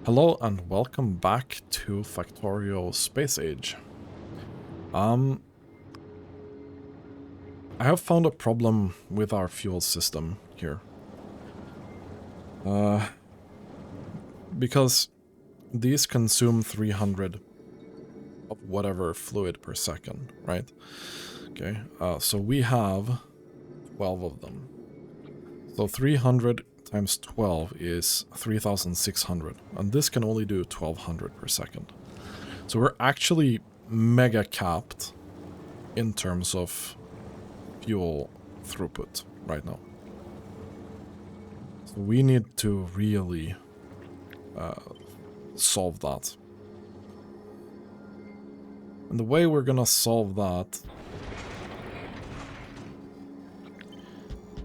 Hello and welcome back to Factorio Space Age. I have found a problem with our fuel system here. Because these consume 300 of whatever fluid per second, right? Okay, so we have 12 of them. So 300 times 12 is 3,600, and this can only do 1,200 per second. So we're actually mega capped in terms of fuel throughput right now. So we need to really solve that. And the way we're gonna solve that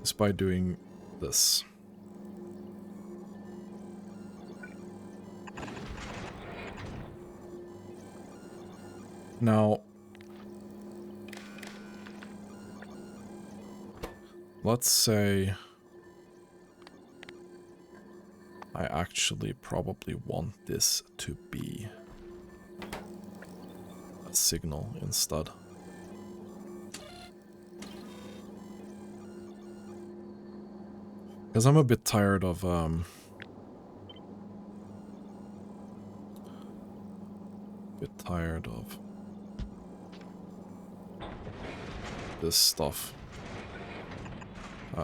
is by doing this. Now, let's say I actually probably want this to be a signal instead. Because I'm a bit tired of this stuff.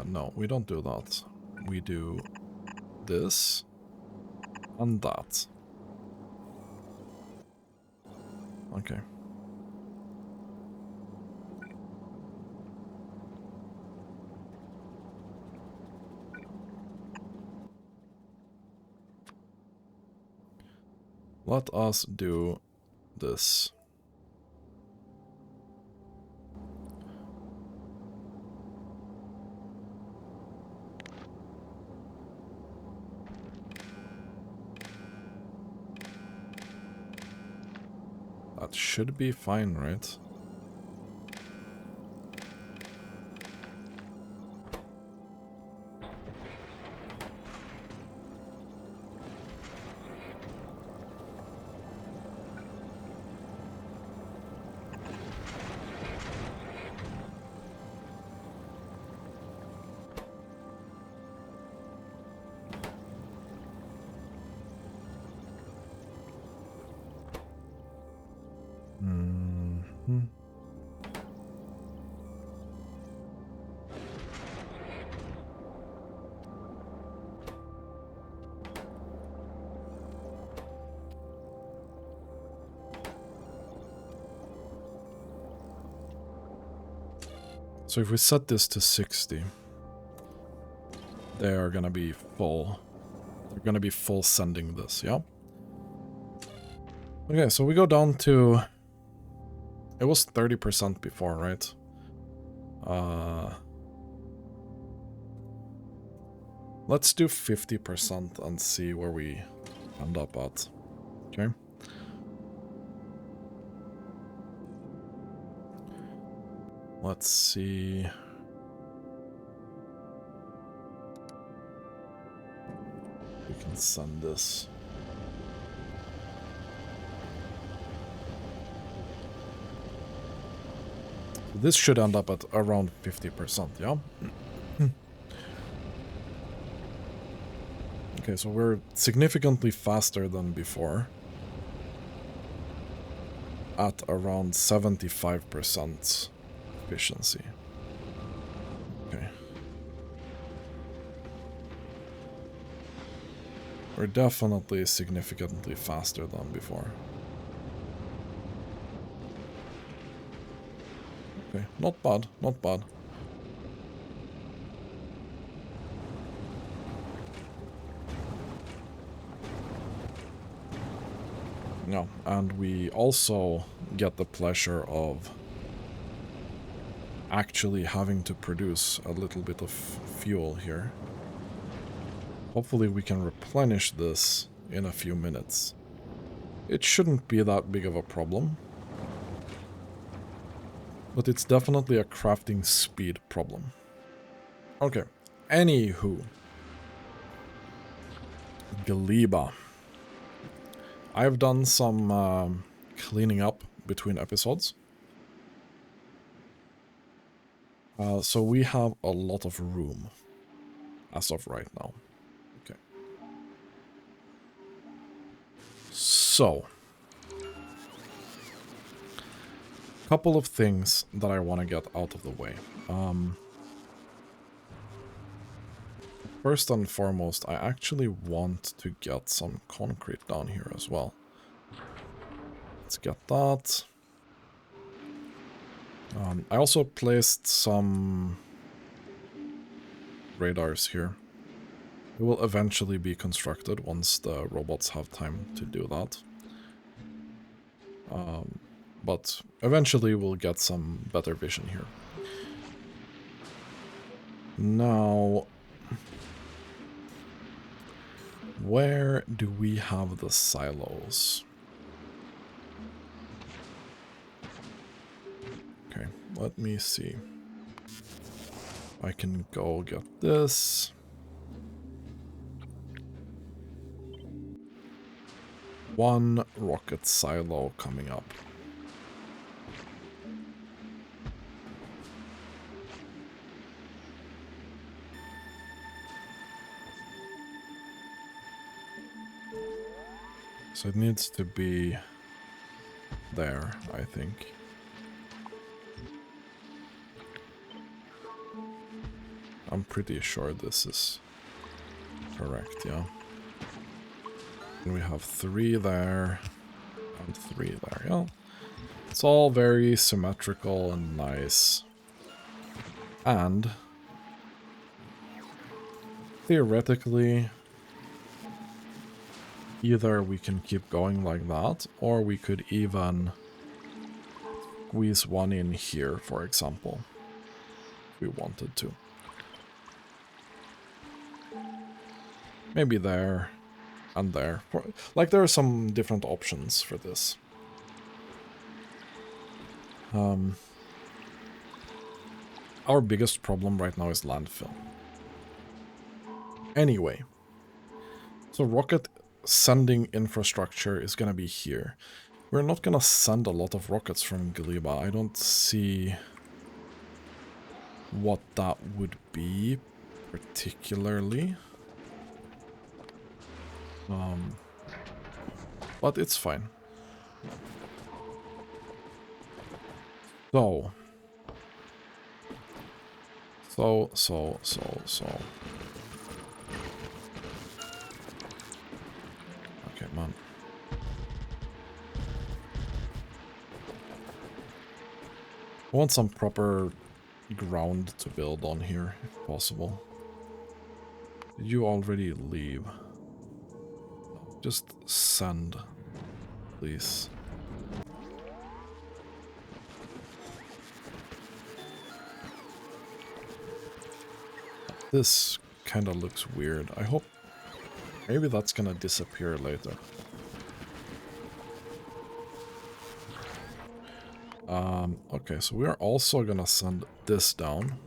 No, we don't do that. We do this and that. Okay. Let us do this. That should be fine, right? So if we set this to 60, they are gonna be full. They're gonna be full sending this, yeah? Okay, so we go down to... It was 30% before, right? Let's do 50% and see where we end up at. Okay. Let's see. We can send this. This should end up at around 50%, yeah? Okay, so we're significantly faster than before. At around 75% efficiency. Okay. We're definitely significantly faster than before. Okay, not bad, not bad. Yeah, and we also get the pleasure of actually having to produce a little bit of fuel here. Hopefully we can replenish this in a few minutes. It shouldn't be that big of a problem. But it's definitely a crafting speed problem. Okay, anywho. Gleba. I've done some cleaning up between episodes. So we have a lot of room as of right now. Okay. So, couple of things that I want to get out of the way. First and foremost, I actually want to get some concrete down here as well. Let's get that. I also placed some radars here. It will eventually be constructed once the robots have time to do that. But eventually we'll get some better vision here. Now, where do we have the silos? Okay, let me see. I can go get this. One rocket silo coming up. So it needs to be there, I think. I'm pretty sure this is correct, yeah. And we have 3 there, and 3 there, yeah. It's all very symmetrical and nice. And theoretically, either we can keep going like that, or we could even squeeze one in here, for example, if we wanted to. Maybe there and there. Like, there are some different options for this. Our biggest problem right now is landfill. Anyway, so rocket sending infrastructure is going to be here. We're not going to send a lot of rockets from Gleba. I don't see what that would be particularly. But it's fine. So. Okay, man. I want some proper ground to build on here, if possible. Did you already leave? Just send, please. This kind of looks weird. I hope maybe that's gonna disappear later. Okay, so we are also gonna send this down.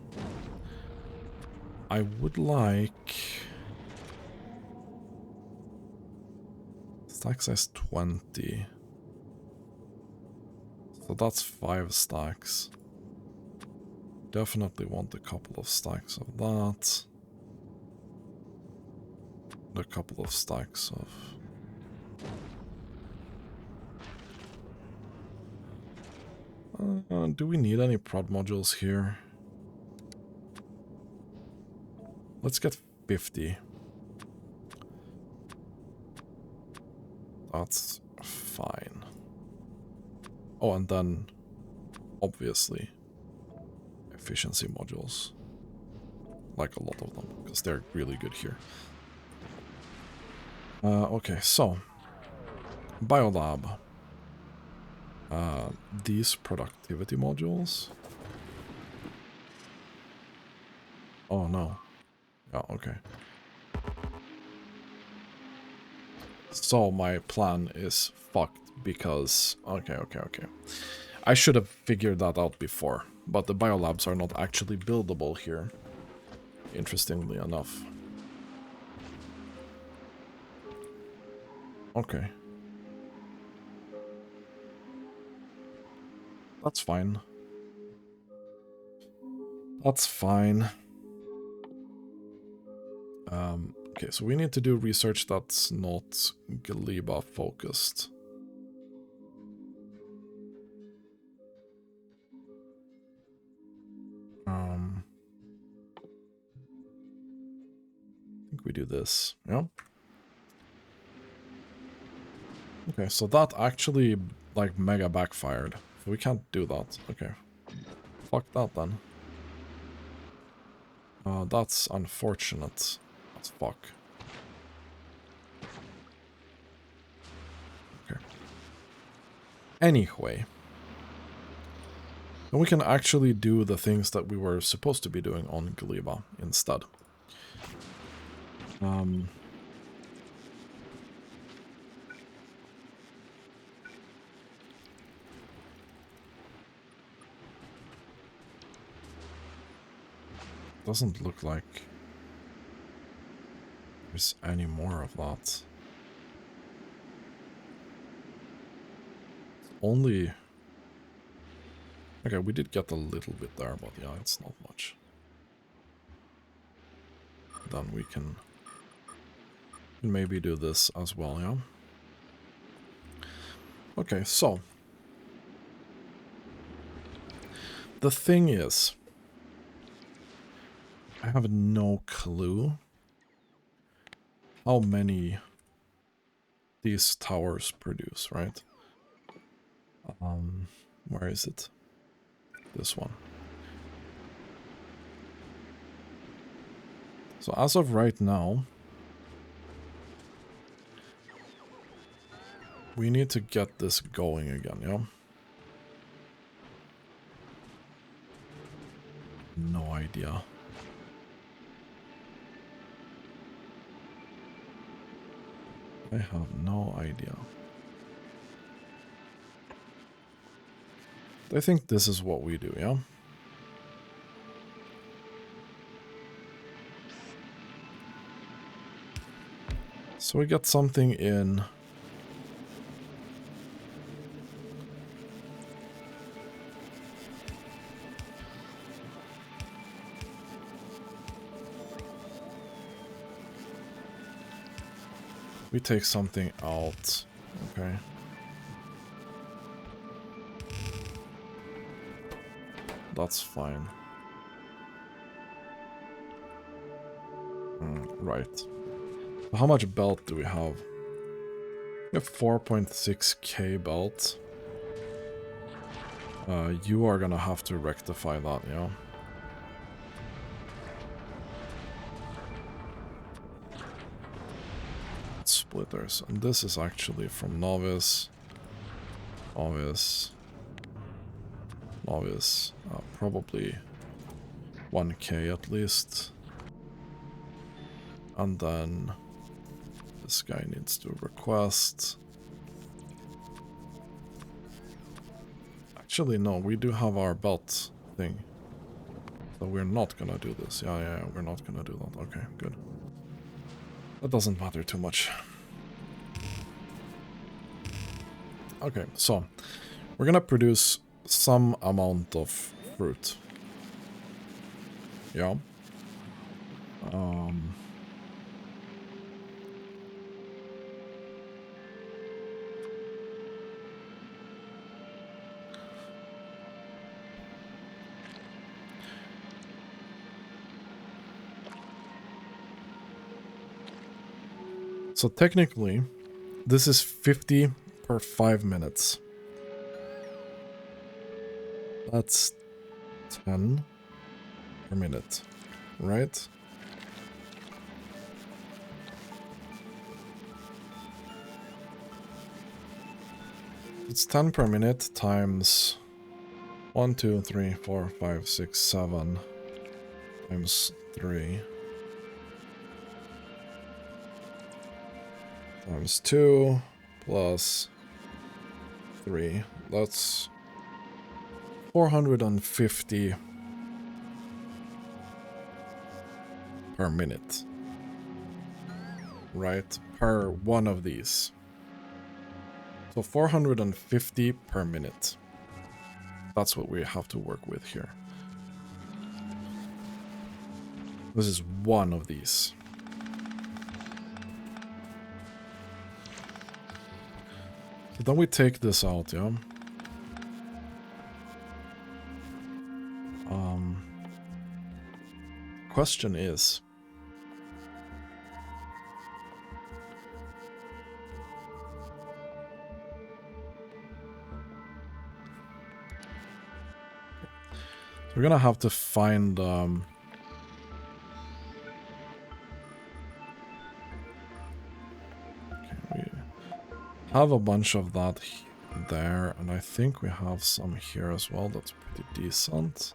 I would like stack size 20. So that's 5 stacks. Definitely want a couple of stacks of that. And a couple of stacks of... do we need any prod modules here? Let's get 50. That's fine. Oh, and then, obviously, efficiency modules. Like a lot of them, because they're really good here. Okay, so, Biolab. These productivity modules. Oh no. Yeah, okay. So my plan is fucked because... Okay. I should have figured that out before, but the biolabs are not actually buildable here, interestingly enough. Okay. That's fine. That's fine. Okay, so we need to do research that's not Gleba focused. I think we do this, yeah? Okay, so that actually, like, mega backfired. So we can't do that. Okay. Fuck that, then. That's unfortunate. That's fuck. Okay. Anyway. And we can actually do the things that we were supposed to be doing on Gleba instead. Doesn't look like there's any more of that. Only... Okay, we did get a little bit there, but yeah, it's not much. Then we can maybe do this as well, yeah? Okay, so... The thing is... I have no clue how many these towers produce, right? Where is it? This one. So as of right now, we need to get this going again, yeah? No idea. I have no idea. I think this is what we do, yeah? So we get something in... We take something out, okay. That's fine. Right. How much belt do we have? We have 4.6k belt. You are gonna have to rectify that, yeah? Splitters. And this is actually from Novice. Novice. Novice. Probably 1k at least. And then this guy needs to request. Actually, no, we do have our belt thing. So we're not gonna do this. Yeah, we're not gonna do that. Okay, good. That doesn't matter too much. Okay, so we're gonna produce some amount of fruit. Yeah. So technically, this is 50 per 5 minutes. That's 10 per minute, right? It's 10 per minute times 1, 2, 3, 4, 5, 6, 7 times 3 times 2 plus 3. That's 450 per minute. Right? Per one of these. So 450 per minute. That's what we have to work with here. This is one of these. So then we take this out, yeah? Question is... We're gonna have to find... we have a bunch of that there, and I think we have some here as well. That's pretty decent.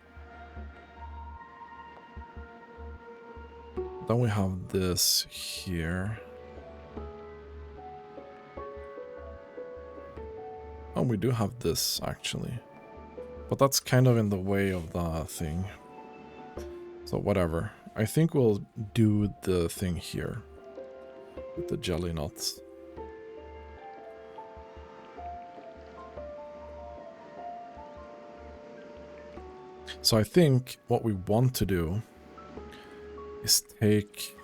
Then we have this here. Oh, we do have this, actually. But that's kind of in the way of the thing. So whatever. I think we'll do the thing here. With the jelly nuts. So I think what we want to do is take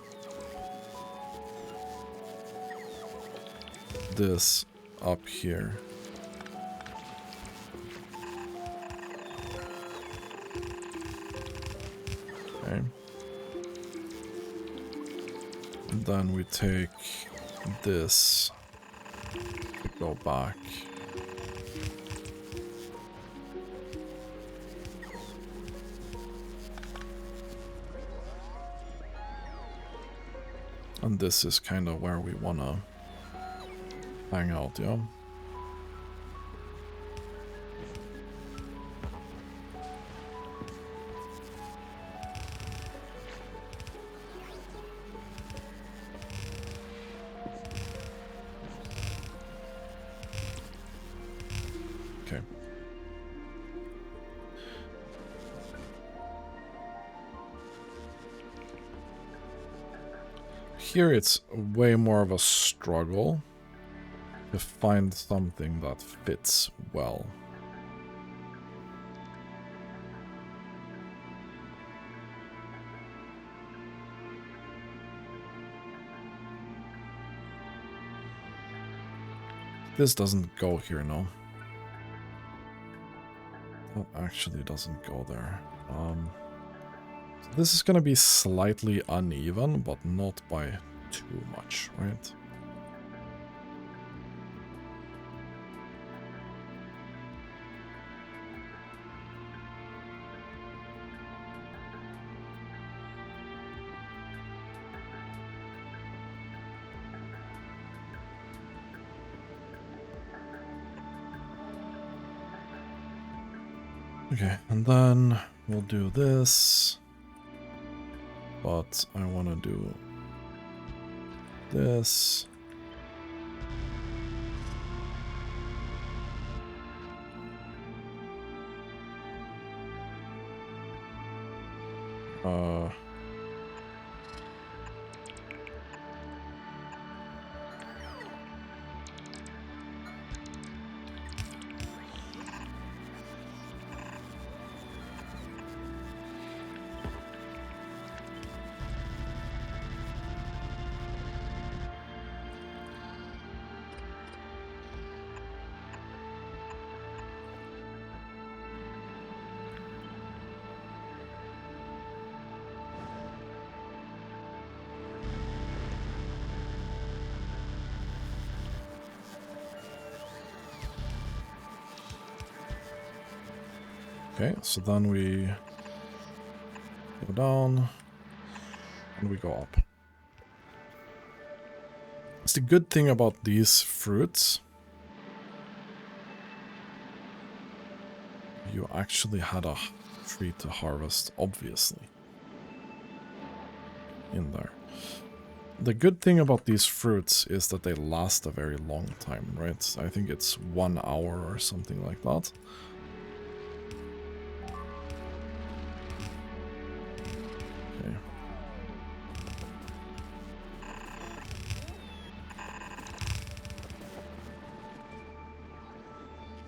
this up here. Okay. And then we take this to go back. And this is kind of where we want to hang out, yeah? Okay. Here it's way more of a struggle to find something that fits well. This doesn't go here, no. That actually doesn't go there. So this is gonna be slightly uneven, but not by too much, right? Okay, and then we'll do this, but I want to do this. Okay, so then we go down and we go up. It's the good thing about these fruits. You actually had a tree to harvest, obviously, in there. The good thing about these fruits is that they last a very long time, right? I think it's 1 hour or something like that. Okay.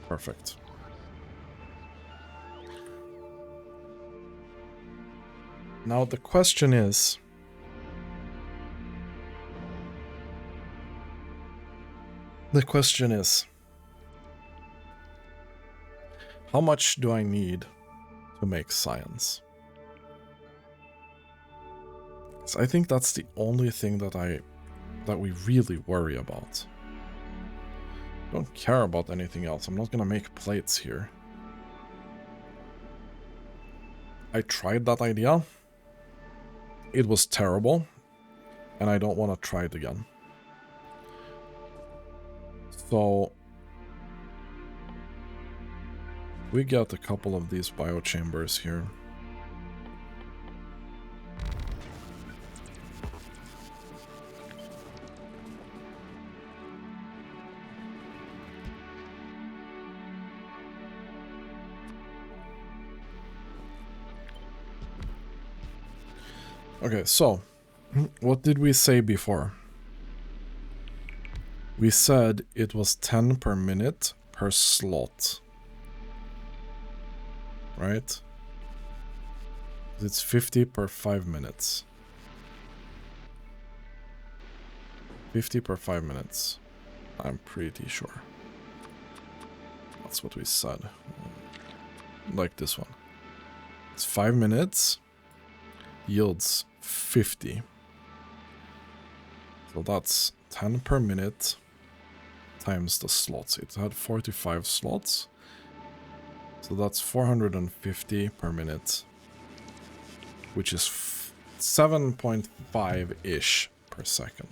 Perfect. Now the question is... how much do I need to make science? So I think that's the only thing that we really worry about. Don't care about anything else. I'm not gonna make plates here. I tried that idea. It was terrible, and I don't want to try it again. So we got a couple of these biochambers here. Okay, so what did we say before? We said it was 10 per minute per slot. Right? It's 50 per 5 minutes. 50 per 5 minutes. I'm pretty sure. That's what we said. Like this one. It's 5 minutes. Yields 50. So that's 10 per minute times the slots. It had 45 slots. So that's 450 per minute, which is 7.5-ish per second.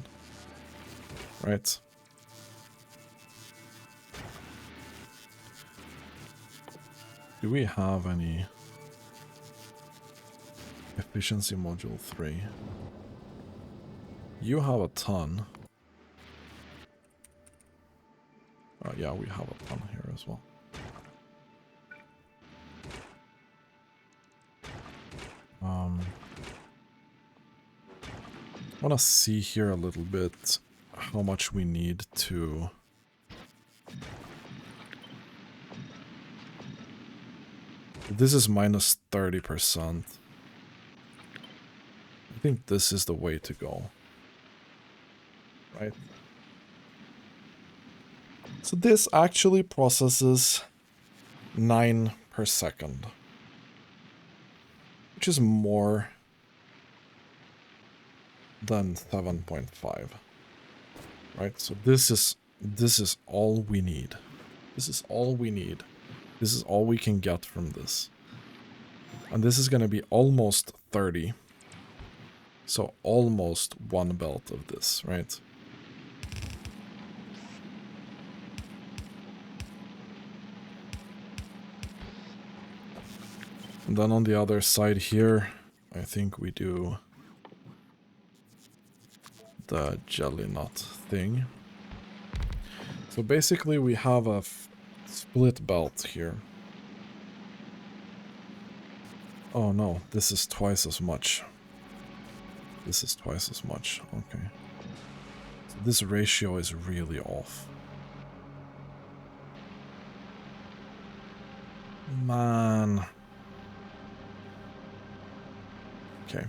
Right? Do we have any efficiency module 3? You have a ton. Yeah, we have a ton here as well. I want to see here a little bit how much we need to... This is minus 30%. I think this is the way to go. Right? So this actually processes 9 per second. Which is more than 7.5. Right? So this is all we need. This is all we need. This is all we can get from this. And this is going to be almost 30. So almost one belt of this, right? And then on the other side here, I think we do the jelly nut thing. So basically we have a split belt here. Oh no, this is twice as much. This is twice as much, okay. So this ratio is really off. Man. Okay.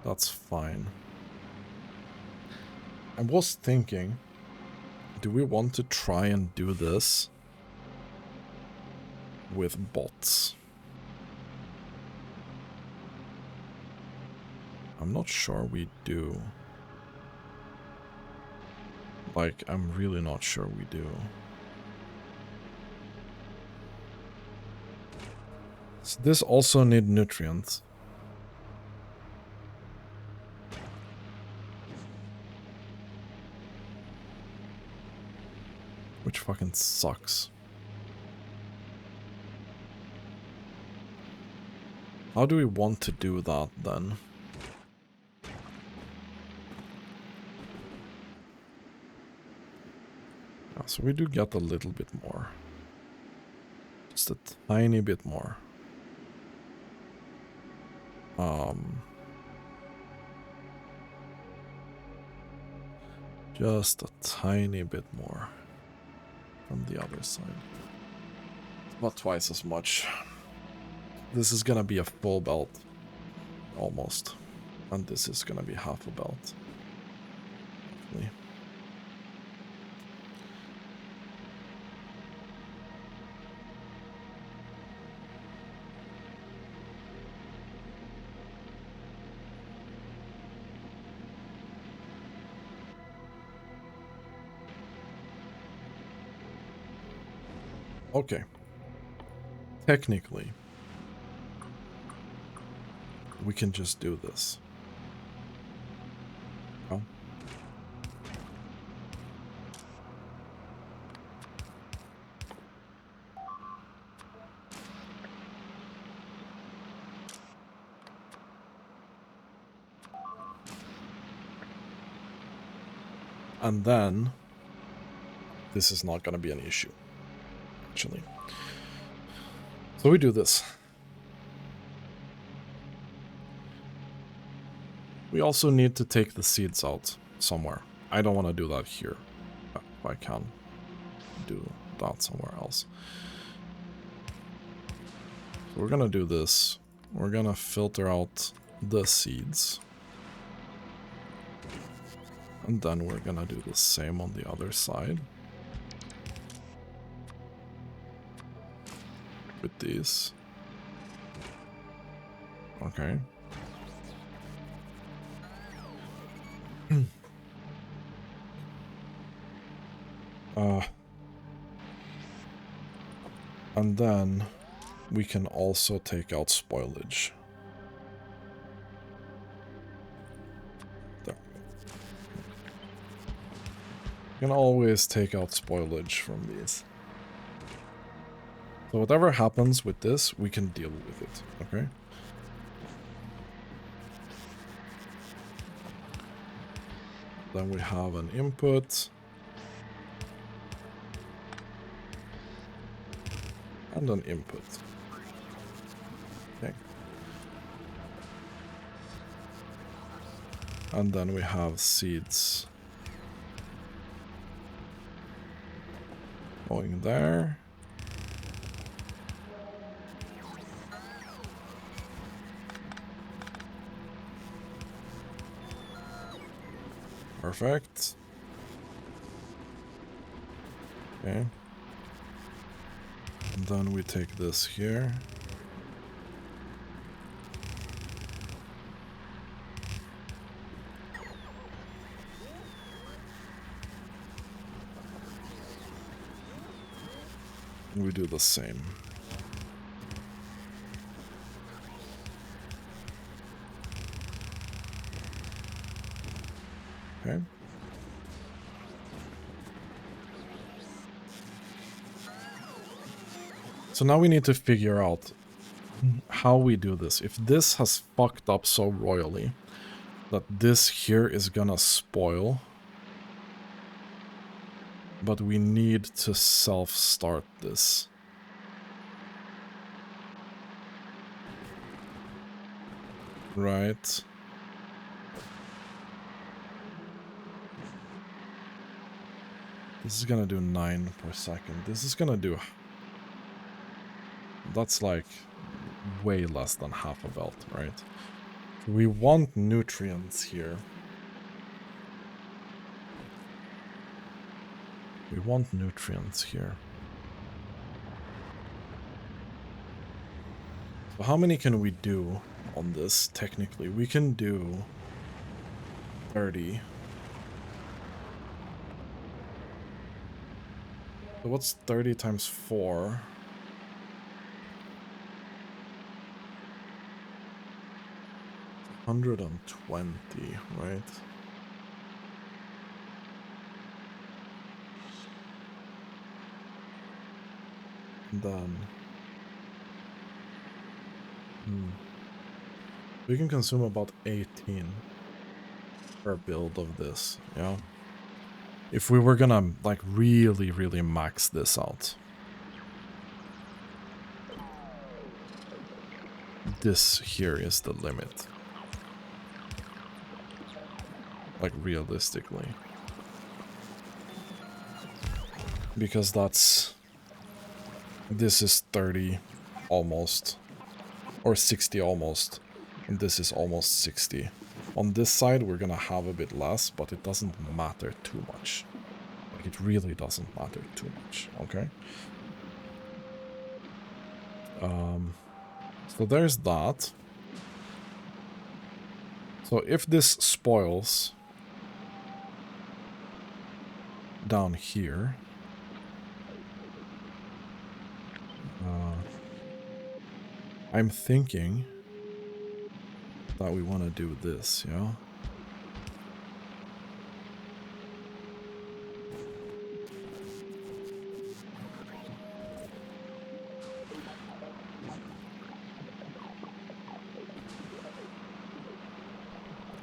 That's fine. I was thinking, do we want to try and do this with bots? I'm not sure we do. Like, I'm really not sure we do. So this also need nutrients. Which fucking sucks. How do we want to do that then? Yeah, so we do get a little bit more. Just a tiny bit more. Just a tiny bit more from the other side. Not twice as much. This is gonna be a full belt. Almost. And this is gonna be half a belt. Hopefully. Okay. Technically, we can just do this. Oh. And then, this is not going to be an issue, actually. So we do this. We also need to take the seeds out somewhere. I don't want to do that here. If I can do that somewhere else. So we're going to do this. We're going to filter out the seeds. And then we're going to do the same on the other side. With these. Okay. And then we can also take out spoilage. There. You can always take out spoilage from these. So whatever happens with this, we can deal with it, okay? Then we have an input. And an input. Okay. And then we have seeds. Going there. Perfect. Okay. And then we take this here. We do the same. Okay. So now we need to figure out how we do this. If this has fucked up so royally that this here is gonna spoil, but we need to self-start this. Right. This is gonna do 9 per second. This is gonna do... That's like way less than half a belt, right? We want nutrients here. We want nutrients here. So how many can we do on this, technically? We can do 30. So what's 30 times 4? 120, right? And then... we can consume about 18 per build of this, yeah? If we were gonna, like, really, really max this out. This here is the limit. Like, realistically. Because that's This is 30 almost, or 60 almost, and this is almost 60. On this side we're gonna have a bit less, but it doesn't matter too much. Like, it really doesn't matter too much, okay? So there's that. So if this spoils down here, I'm thinking that we want to do this, yeah?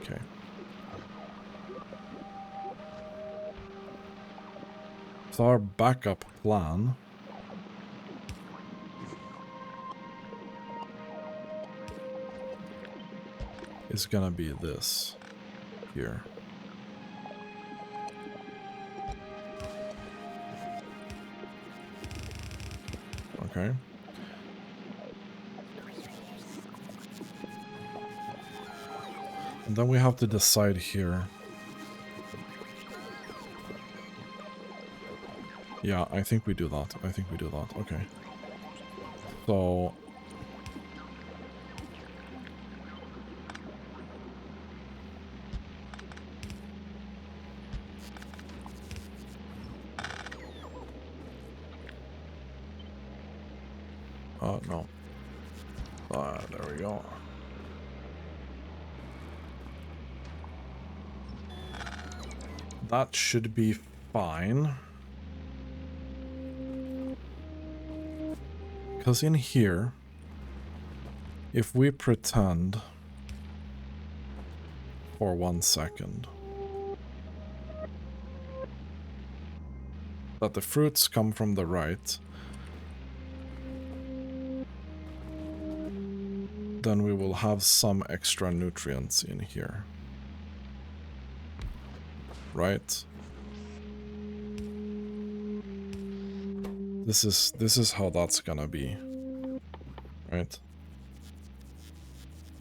Okay. So our backup plan is gonna be this here. Okay. And then we have to decide here. Yeah, I think we do that. I think we do that. Okay. So... no. There we go. That should be fine. Because in here, if we pretend for 1 second that the fruits come from the right, then we will have some extra nutrients in here. Right? This is how that's gonna be. Right?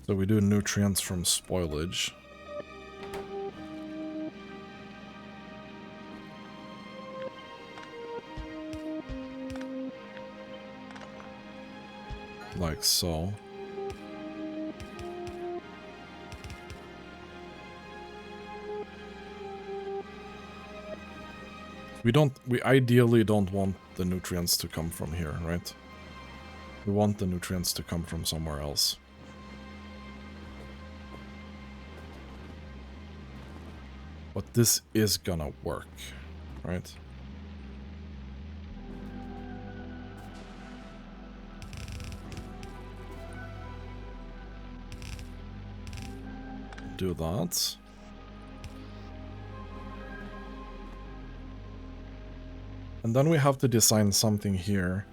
So we do nutrients from spoilage. Like so. We ideally don't want the nutrients to come from here, right? We want the nutrients to come from somewhere else. But this is gonna work, right? Do that. And then we have to design something here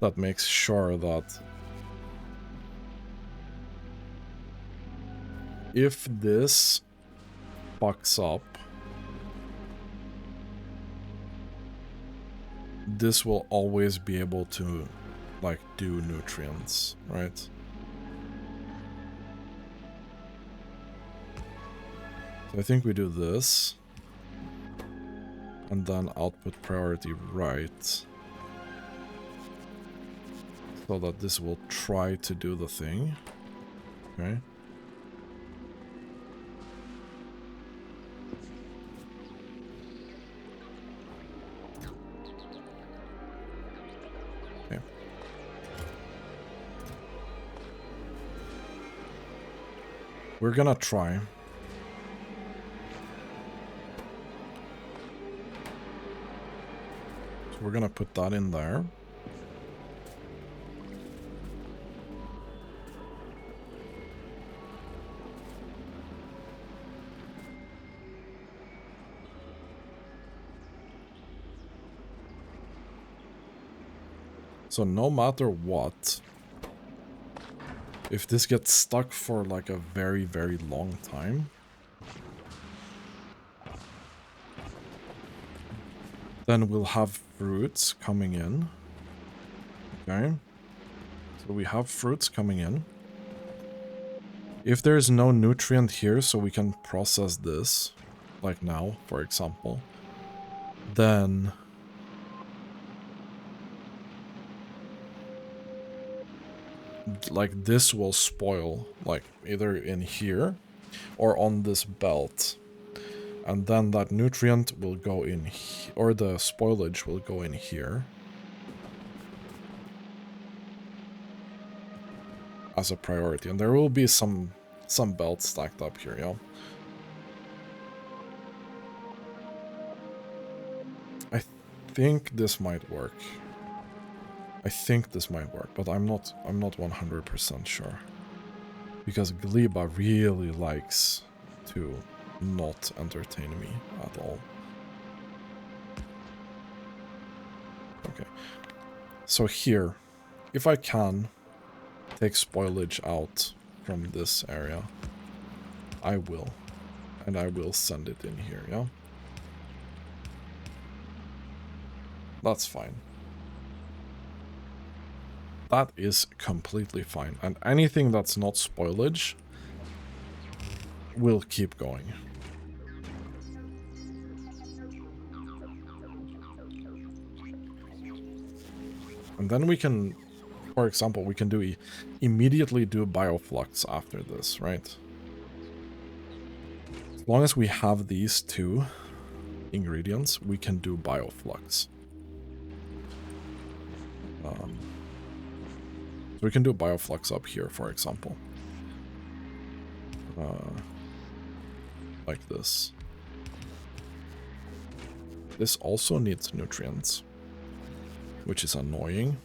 that makes sure that if this fucks up, this will always be able to, like, do nutrients, right? So I think we do this. And then output priority right. So that this will try to do the thing. Okay. Okay. We're gonna try. So we're gonna put that in there. So no matter what, if this gets stuck for like a very, very long time, then we'll have fruits coming in. Okay. So we have fruits coming in. If there's no nutrient here, so we can process this, like now, for example, then like this will spoil, like either in here or on this belt. And then that nutrient will go in, or the spoilage will go in here as a priority. And there will be some belts stacked up here, yeah. I think this might work. I think this might work, but I'm not 100% sure. Because Gleba really likes to not entertain me at all. Okay. So here, if I can take spoilage out from this area, I will. And I will send it in here, yeah? That's fine. That is completely fine. And anything that's not spoilage will keep going. And then we can, for example, we can do immediately do bioflux after this, right? As long as we have these two ingredients, we can do bioflux. So we can do bioflux up here, for example. Like this. This also needs nutrients, which is annoying.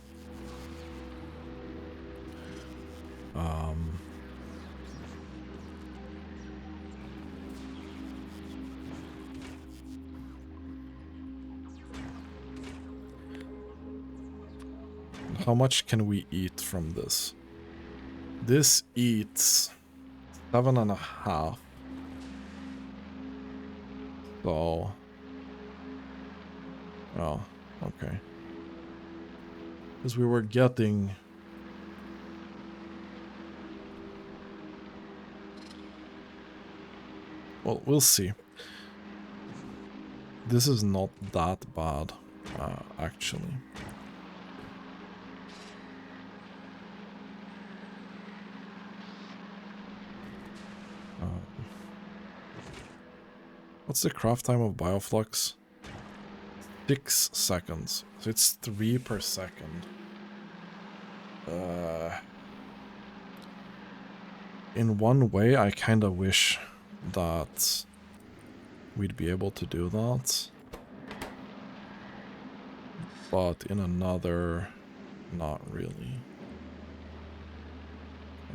How much can we eat from this? This eats 7.5. So... oh, okay. Because we were getting... well, we'll see. This is not that bad, actually. What's the craft time of bioflux? 6 seconds. So it's 3 per second. In one way, I kind of wish that we'd be able to do that. But in another, not really.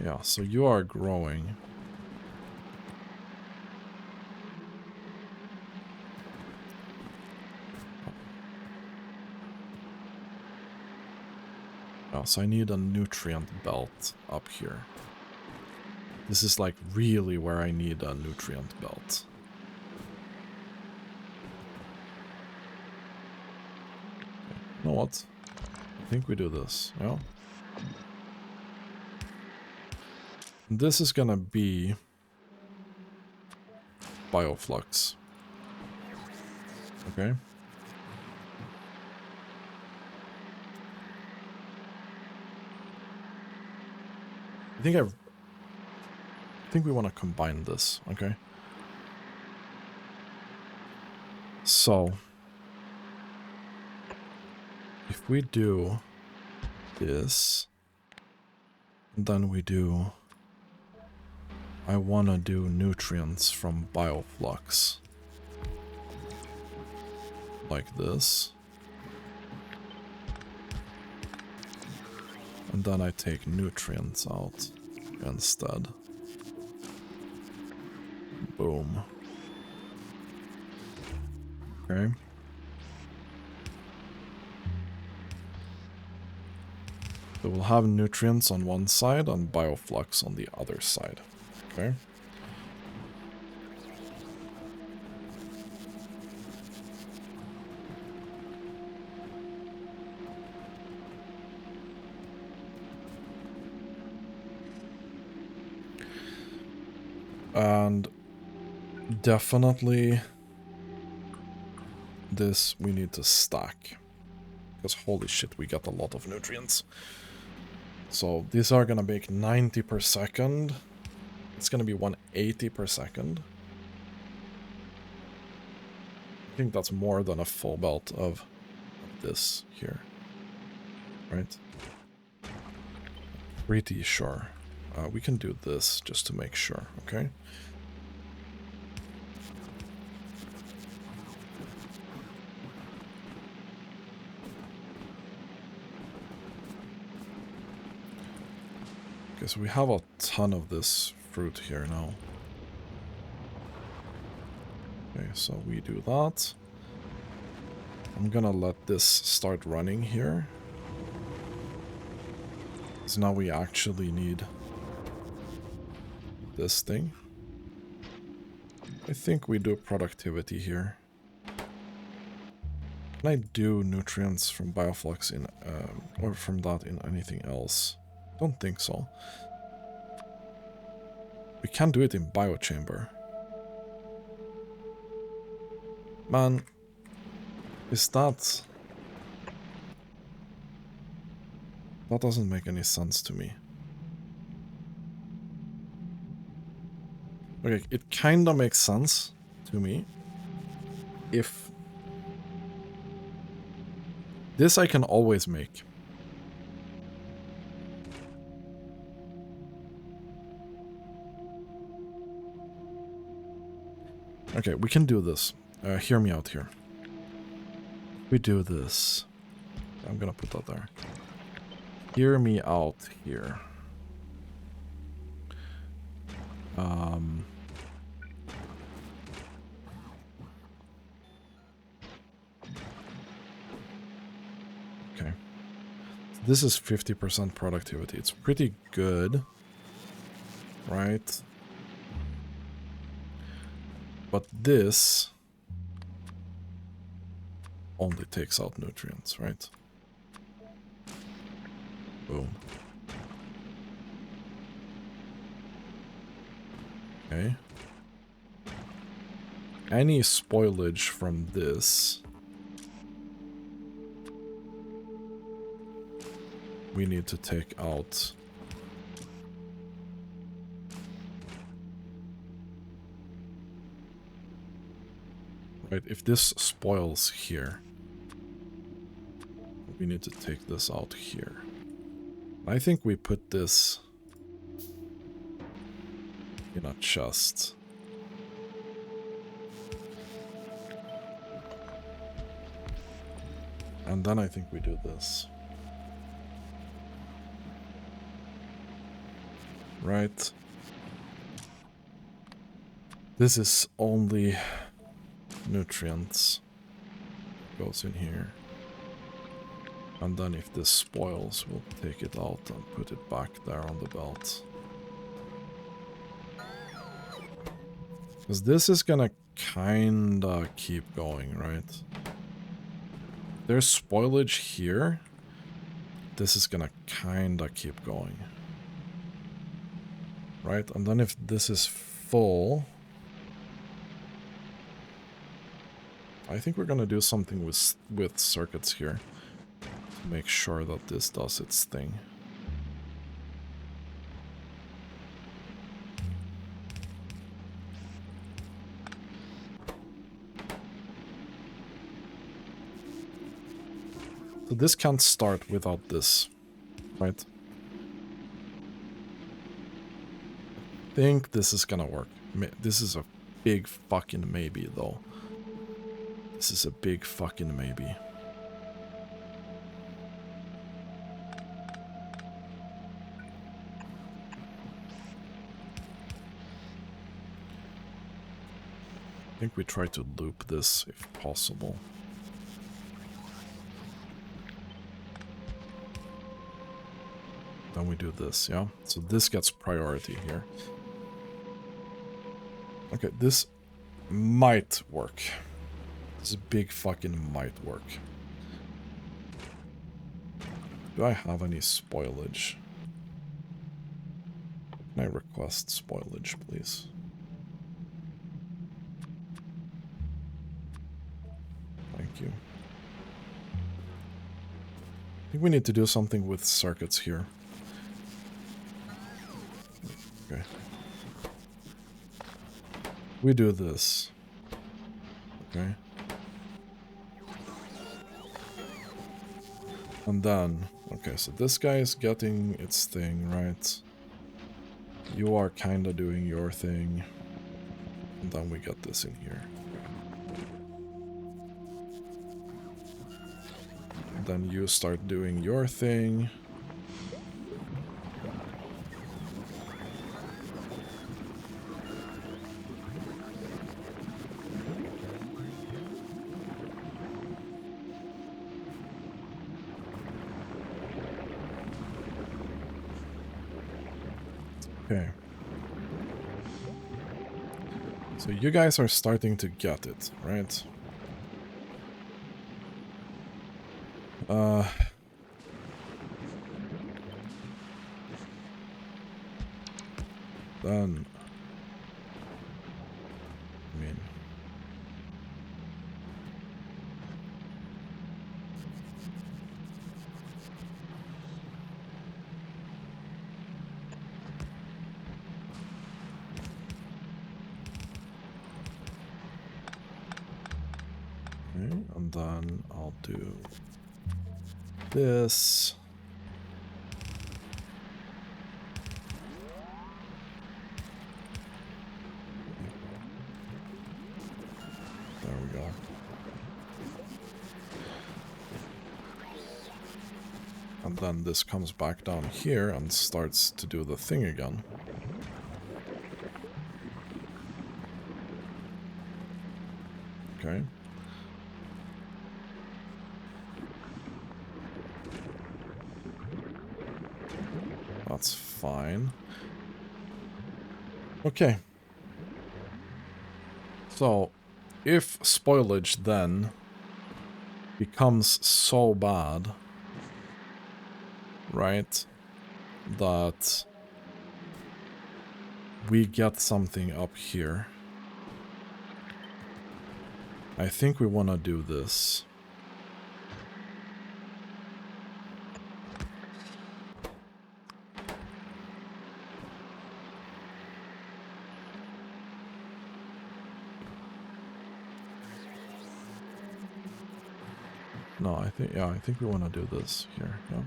Yeah, so you are growing. Yeah, so I need a nutrient belt up here. This is like really where I need a nutrient belt. Okay. You know what? I think we do this, yeah? This is gonna be bioflux. Okay. I think we want to combine this, okay? So, if we do this, then we do... I want to do nutrients from bioflux. Like this. And then I take nutrients out instead. Boom. Okay. So we'll have nutrients on one side and bioflux on the other side. Okay. And definitely this we need to stack. Because holy shit, we got a lot of nutrients. So these are gonna make 90 per second. It's gonna be 180 per second. I think that's more than a full belt of this here. Right? Pretty sure. We can do this just to make sure, okay? Okay, so we have a ton of this fruit here now. Okay, so we do that. I'm gonna let this start running here. So now we actually need this thing. I think we do productivity here. Can I do nutrients from bioflux in, or from that in anything else? Don't think so. We can do it in biochamber. Man, is that... That doesn't make any sense to me. Okay, it kinda makes sense to me if... This I can always make. Okay, we can do this. Hear me out here. We do this. I'm gonna put that there. Hear me out here. Okay. This is 50% productivity. It's pretty good, right? But this only takes out nutrients, right? Boom. Okay. Any spoilage from this, we need to take out. Right, if this spoils here, we need to take this out here. I think we put this in a chest. And then I think we do this. Right. This is only nutrients. Goes in here. And then if this spoils, we'll take it out and put it back there on the belt. Because this is gonna kinda keep going, right? There's spoilage here. This is gonna kinda keep going. Right? And then if this is full, I think we're gonna do something with circuits here to make sure that this does its thing. So this can't start without this, right? I think this is gonna work. This is a big fucking maybe, though. This is a big fucking maybe. I think we try to loop this if possible. Then we do this, yeah? So this gets priority here. Okay, this might work. This big fucking might work. Do I have any spoilage? Can I request spoilage, please? Thank you. I think we need to do something with circuits here. Okay. We do this. Okay. And then, okay, so this guy is getting its thing, right? You are kind of doing your thing. And then we get this in here. And then you start doing your thing. Okay. So you guys are starting to get it, right? Then, I mean, okay, and then I'll do this. There we go. And then this comes back down here and starts to do the thing again. Okay. That's fine. Okay. So, if spoilage then becomes so bad, right, that we get something up here, I think we want to do this. No, I think we want to do this here, yeah.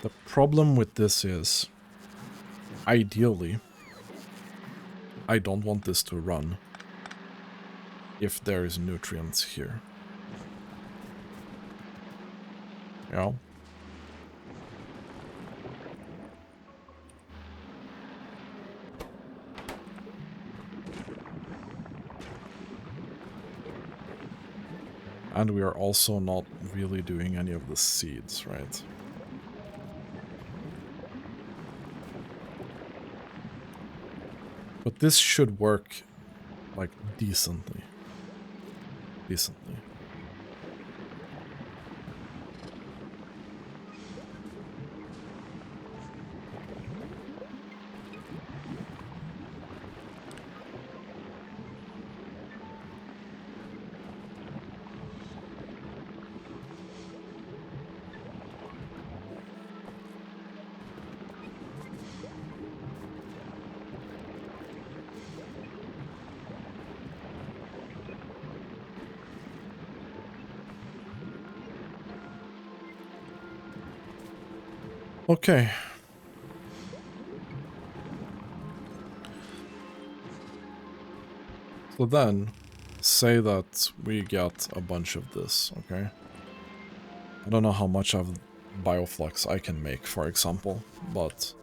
The problem with this is, ideally, I don't want this to run if there is nutrients here. You know? And we are also not really doing any of the seeds, right? But this should work, like, decently. Decently. Okay. So then, say that we get a bunch of this, okay? I don't know how much of bioflux I can make, for example, but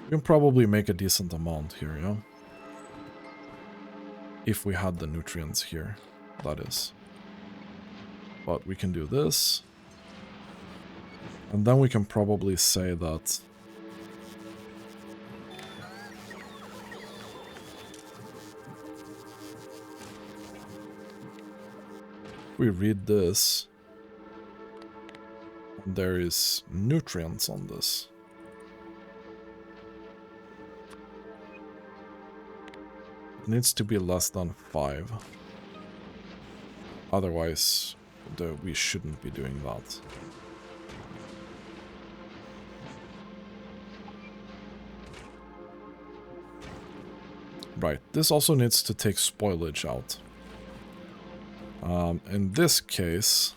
we can probably make a decent amount here, yeah? If we had the nutrients here, that is. But we can do this. And then we can probably say that We read this. There is nutrients on this. It needs to be less than 5. Otherwise, we shouldn't be doing that. Right, this also needs to take spoilage out. In this case,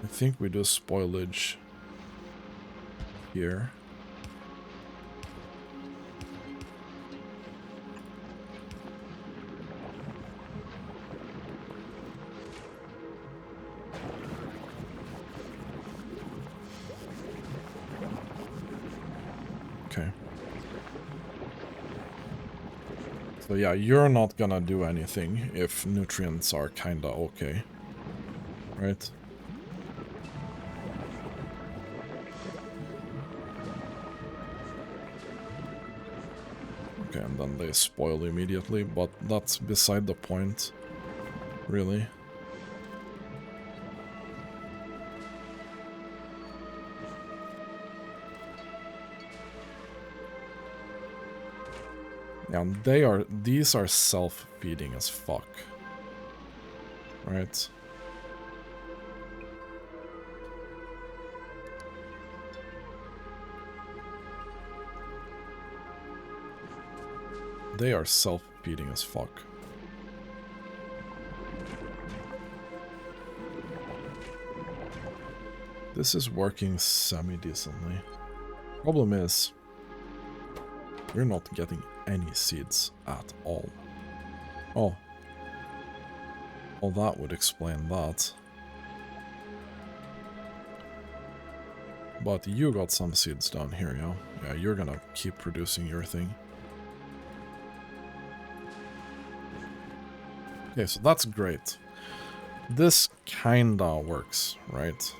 I think we do spoilage here. Okay. So yeah, you're not gonna do anything if nutrients are kinda okay. Right? Okay, and then they spoil immediately, but that's beside the point, really. And these are self-feeding as fuck. Right? They are self-feeding as fuck. This is working semi-decently. Problem is, we're not getting any seeds at all. Oh. Well, that would explain that. But you got some seeds down here, yeah? Yeah, you're gonna keep producing your thing. Okay, so that's great. This kinda works, right?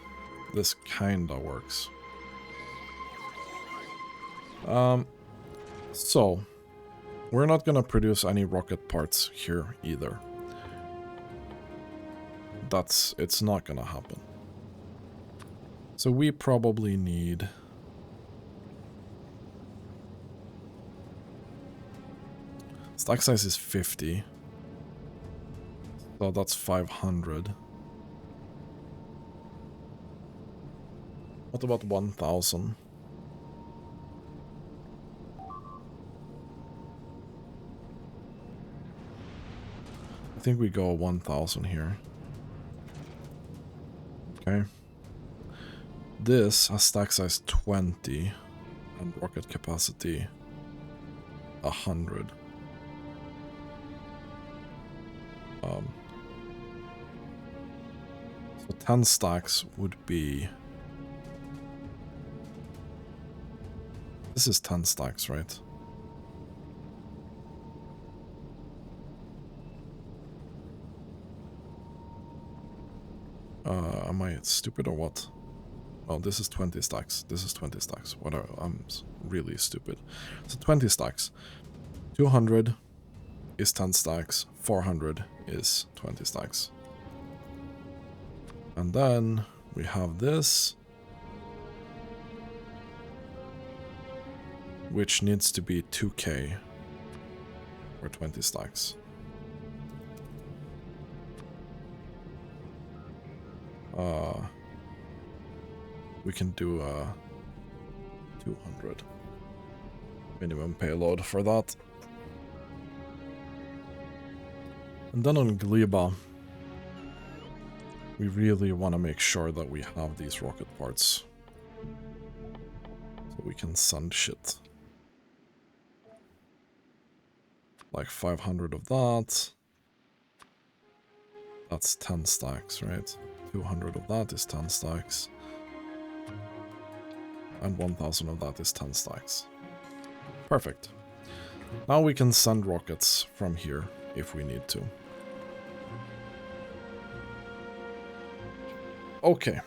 This kinda works. So, we're not gonna produce any rocket parts here either. It's not gonna happen. So we probably need... Stack size is 50. So that's 500. What about 1,000? I think we go 1,000 here. Okay. This has stack size 20 and rocket capacity 100. So 10 stacks would be... This is 10 stacks, right? Am I stupid or what? Oh, this is 20 stacks. This is 20 stacks. Whatever. I'm really stupid. So 20 stacks. 200 is 10 stacks. 400 is 20 stacks. And then we have this, which needs to be 2k for 20 stacks. We can do 200 minimum payload for that. And then on Gleba, we really want to make sure that we have these rocket parts so we can send shit. Like 500 of that. That's 10 stacks, right? 200 of that is 10 stacks. And 1,000 of that is 10 stacks. Perfect. Now we can send rockets from here if we need to. Okay.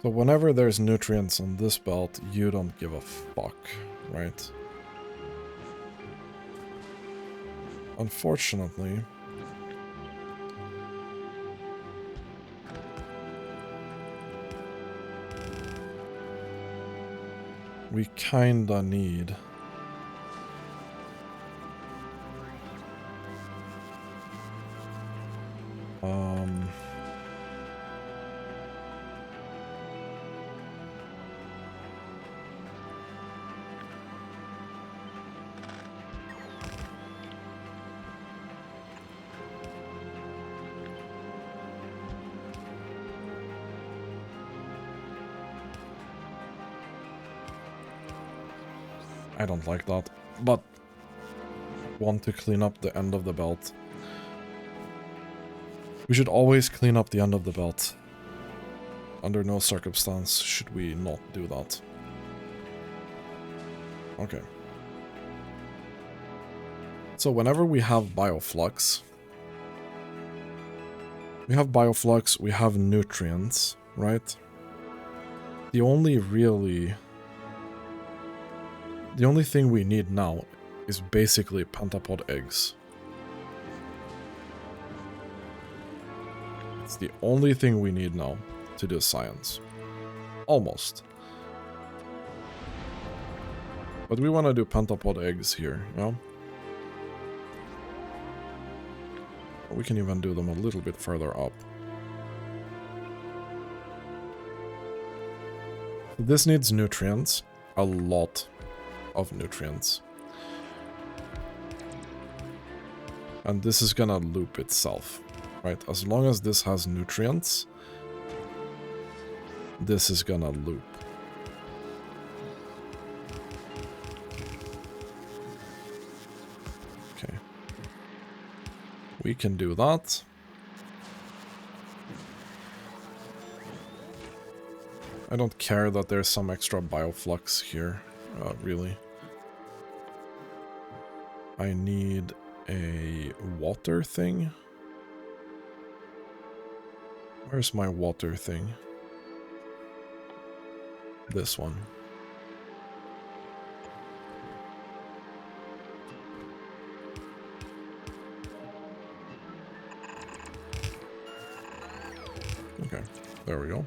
So whenever there's nutrients on this belt, you don't give a fuck, right? Unfortunately, we kinda need I don't like that, but want to clean up the end of the belt. We should always clean up the end of the belt. Under no circumstance should we not do that. Okay. So whenever we have bioflux, we have nutrients, right? The only thing we need now is basically pentapod eggs. It's the only thing we need now to do science. Almost. But we want to do pentapod eggs here, you know? We can even do them a little bit further up. This needs nutrients. A lot of nutrients. And this is gonna loop itself, right? As long as this has nutrients, this is gonna loop. Okay. We can do that. I don't care that there's some extra bioflux here, really. I need a water thing. Where's my water thing? This one. Okay, there we go.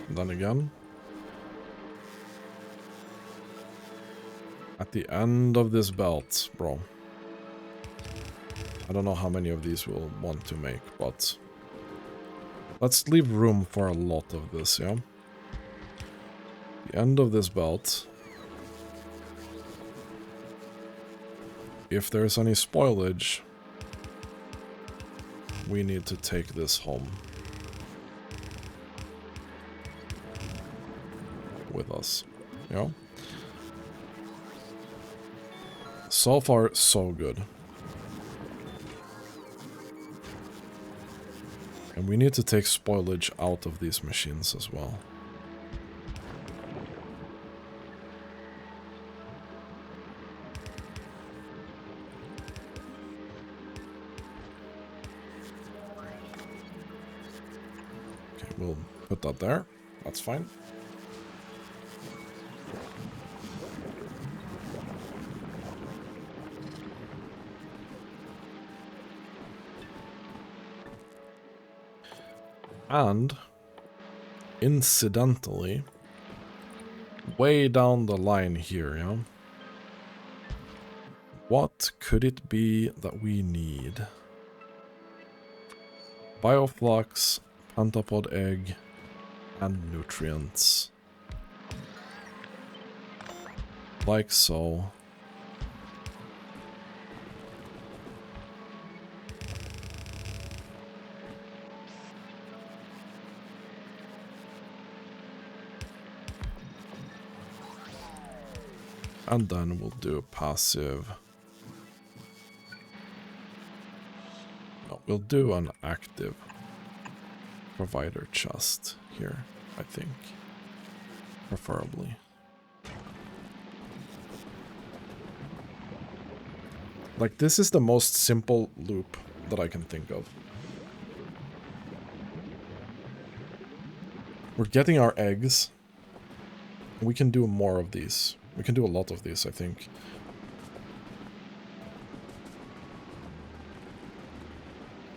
And then again. At the end of this belt, bro. I don't know how many of these we'll want to make, but let's leave room for a lot of this, yeah? The end of this belt. If there's any spoilage, we need to take this home with us, yeah? So far, so good. And we need to take spoilage out of these machines as well. Okay, we'll put that there. That's fine. And, incidentally, way down the line here, yeah? What could it be that we need? Bioflux, pentapod egg, and nutrients. Like so. And then we'll do passive. No, we'll do an active provider chest here, I think. Preferably. Like, this is the most simple loop that I can think of. We're getting our eggs. We can do more of these. We can do a lot of these, I think.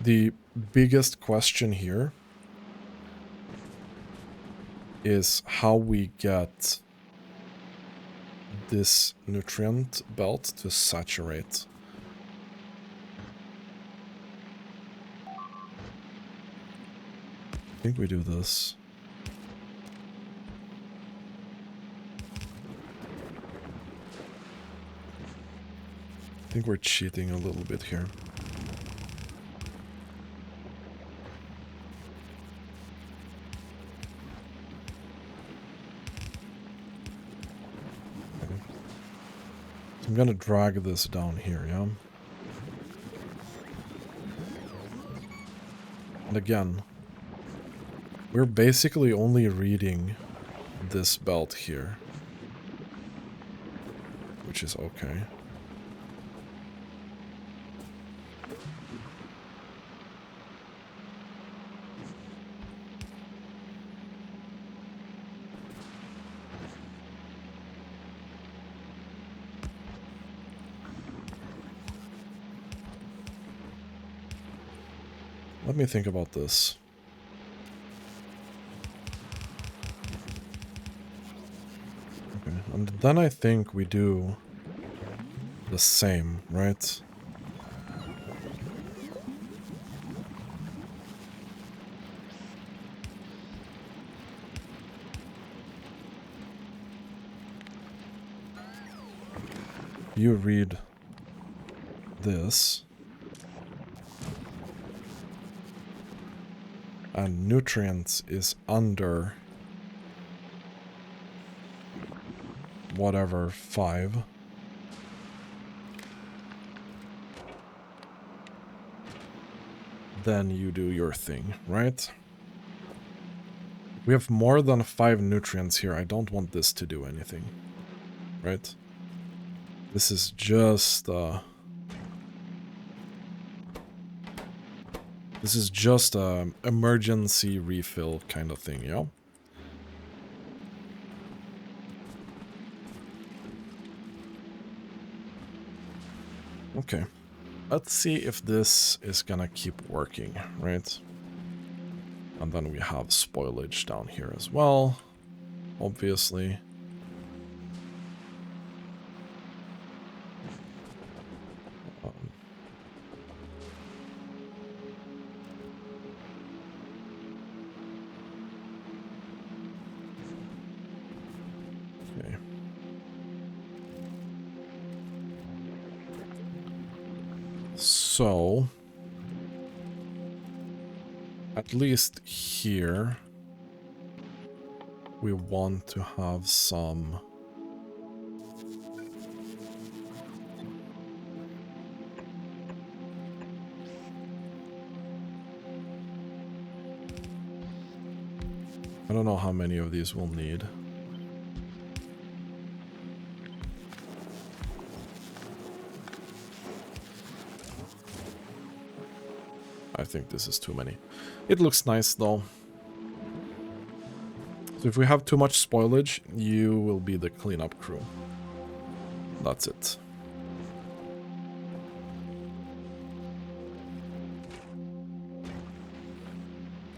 The biggest question here is how we get this nutrient belt to saturate. I think we do this. I think we're cheating a little bit here. Okay. So I'm gonna drag this down here, yeah? And again, we're basically only reading this belt here, which is okay. Let me think about this. Okay, and then I think we do the same, right? You read this. And nutrients is under whatever 5. Then you do your thing, right? We have more than 5 nutrients here. I don't want this to do anything, right? This is just this is just a emergency refill kind of thing, yeah? Okay. Let's see if this is gonna keep working, right? And then we have spoilage down here as well, obviously. Okay. So, at least here, we want to have some I don't know how many of these we'll need. I think this is too many. It looks nice though. So if we have too much spoilage, you will be the cleanup crew. That's it.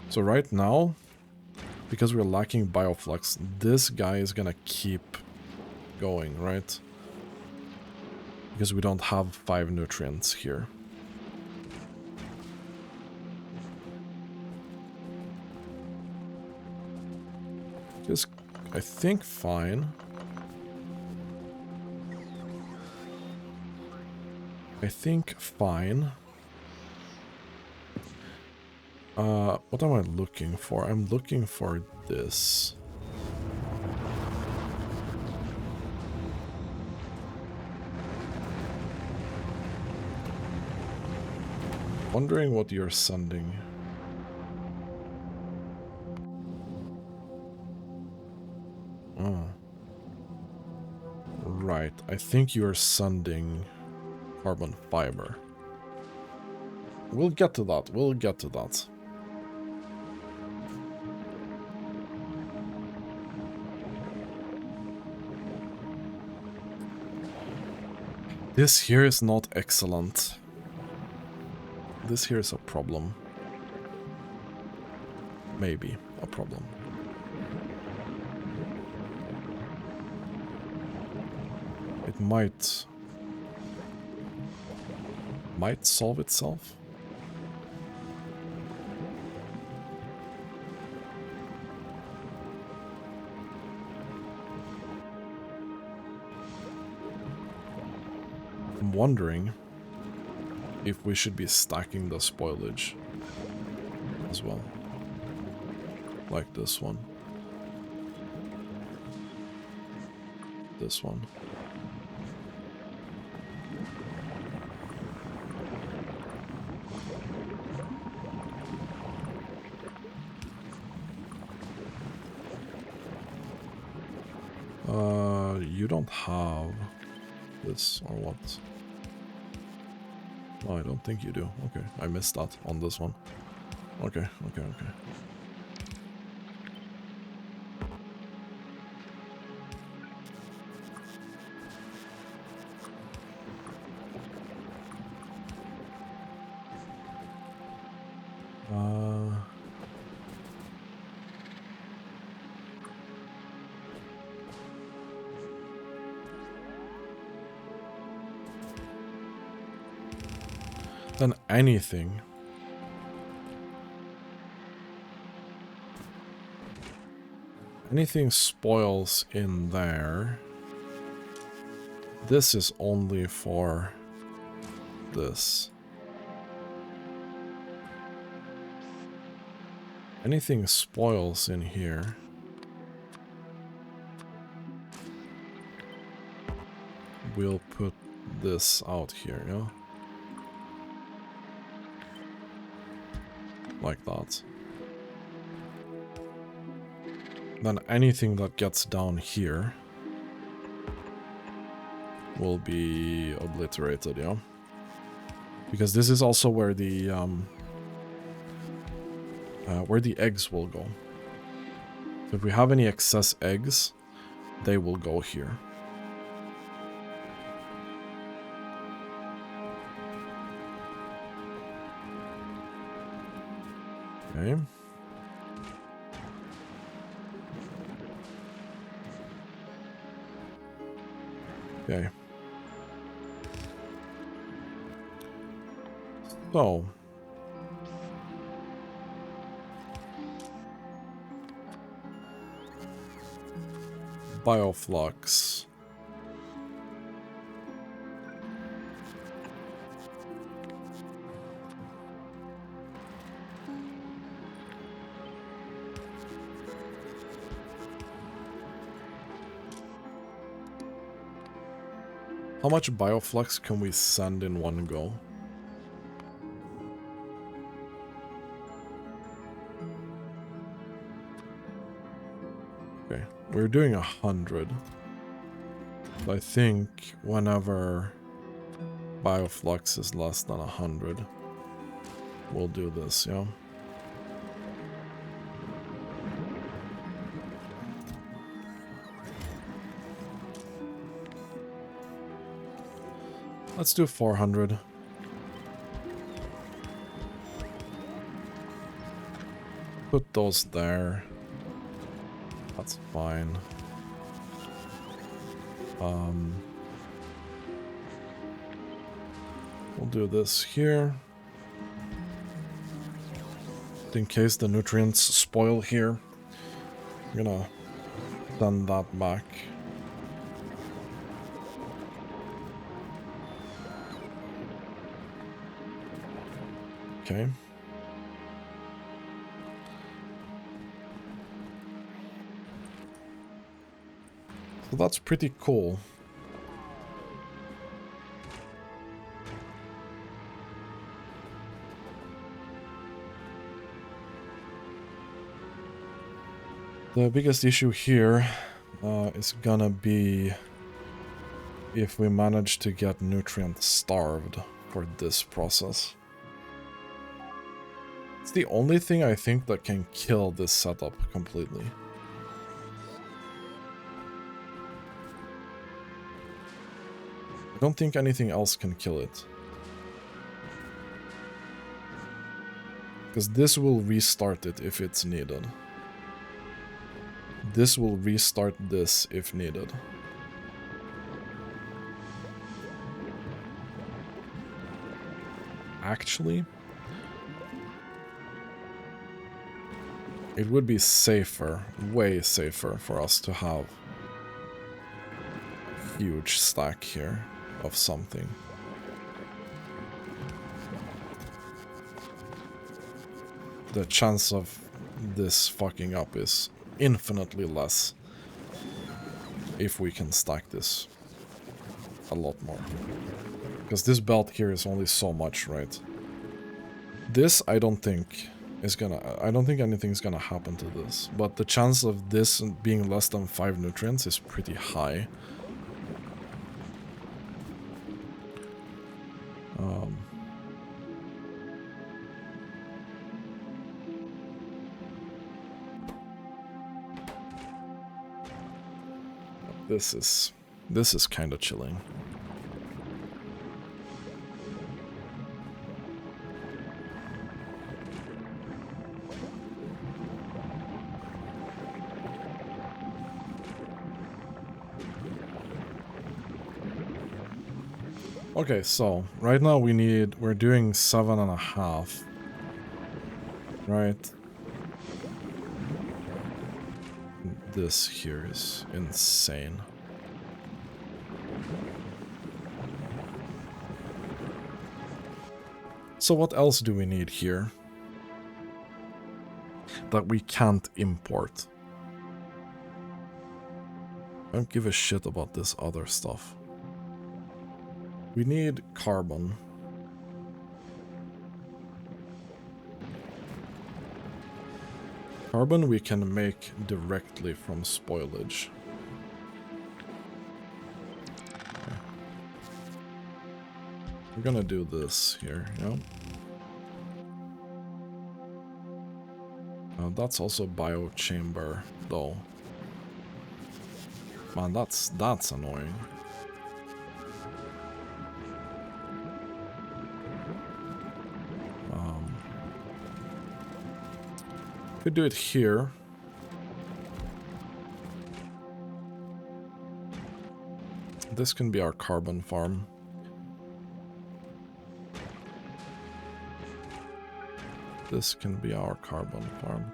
So right now, because we're lacking bioflux, this guy is gonna keep going, right? Because we don't have 5 nutrients here. Just, I think, fine. I think fine. What am I looking for? I'm looking for this. Wondering what you're sending. Oh. Right, I think you're sending carbon fiber. We'll get to that. We'll get to that. This here is not excellent. This here is a problem. Maybe a problem. It might solve itself. I'm wondering if we should be stacking the spoilage as well. Like this one. This one. You don't have this or what? No, I don't think you do. Okay, I missed that on this one. Okay. Then anything spoils in there. This is only for this. Anything spoils in here. We'll put this out here, yeah? Like that. Then anything that gets down here will be obliterated, yeah? Because this is also where the eggs will go. If we have any excess eggs, they will go here. Okay. Okay. So. Bioflux. How much bioflux can we send in one go? Okay, we're doing 100. I think whenever bioflux is less than 100, we'll do this, yeah? Let's do 400. Put those there. That's fine. We'll do this here. In case the nutrients spoil here, I'm gonna send that back. Okay. So that's pretty cool. The biggest issue here is gonna be if we manage to get nutrient starved for this process. It's the only thing I think that can kill this setup completely. I don't think anything else can kill it. Because this will restart it if it's needed. This will restart this if needed. Actually, it would be safer, way safer for us to have a huge stack here of something. The chance of this fucking up is infinitely less if we can stack this a lot more. Because this belt here is only so much, right? This I don't think is gonna... I don't think anything's gonna happen to this. But the chance of this being less than 5 nutrients is pretty high. This is kind of chilling. Okay, so right now we're doing 7.5, right? This here is insane. So what else do we need here that we can't import? I don't give a shit about this other stuff. We need carbon. Carbon we can make directly from spoilage. Okay. We're gonna do this here, yeah. That's also biochamber, though. Man, that's annoying. Could do it here. This can be our carbon farm. This can be our carbon farm.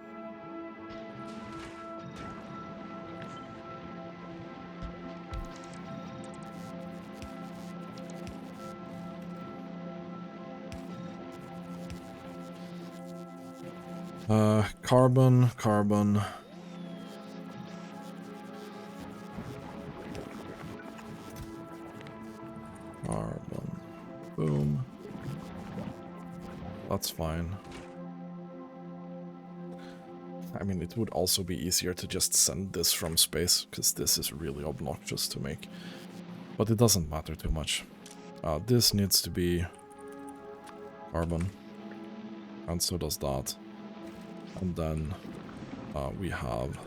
Carbon, carbon. Carbon. Boom. That's fine. I mean, it would also be easier to just send this from space, because this is really obnoxious to make. But it doesn't matter too much. This needs to be carbon. And so does that. And then we have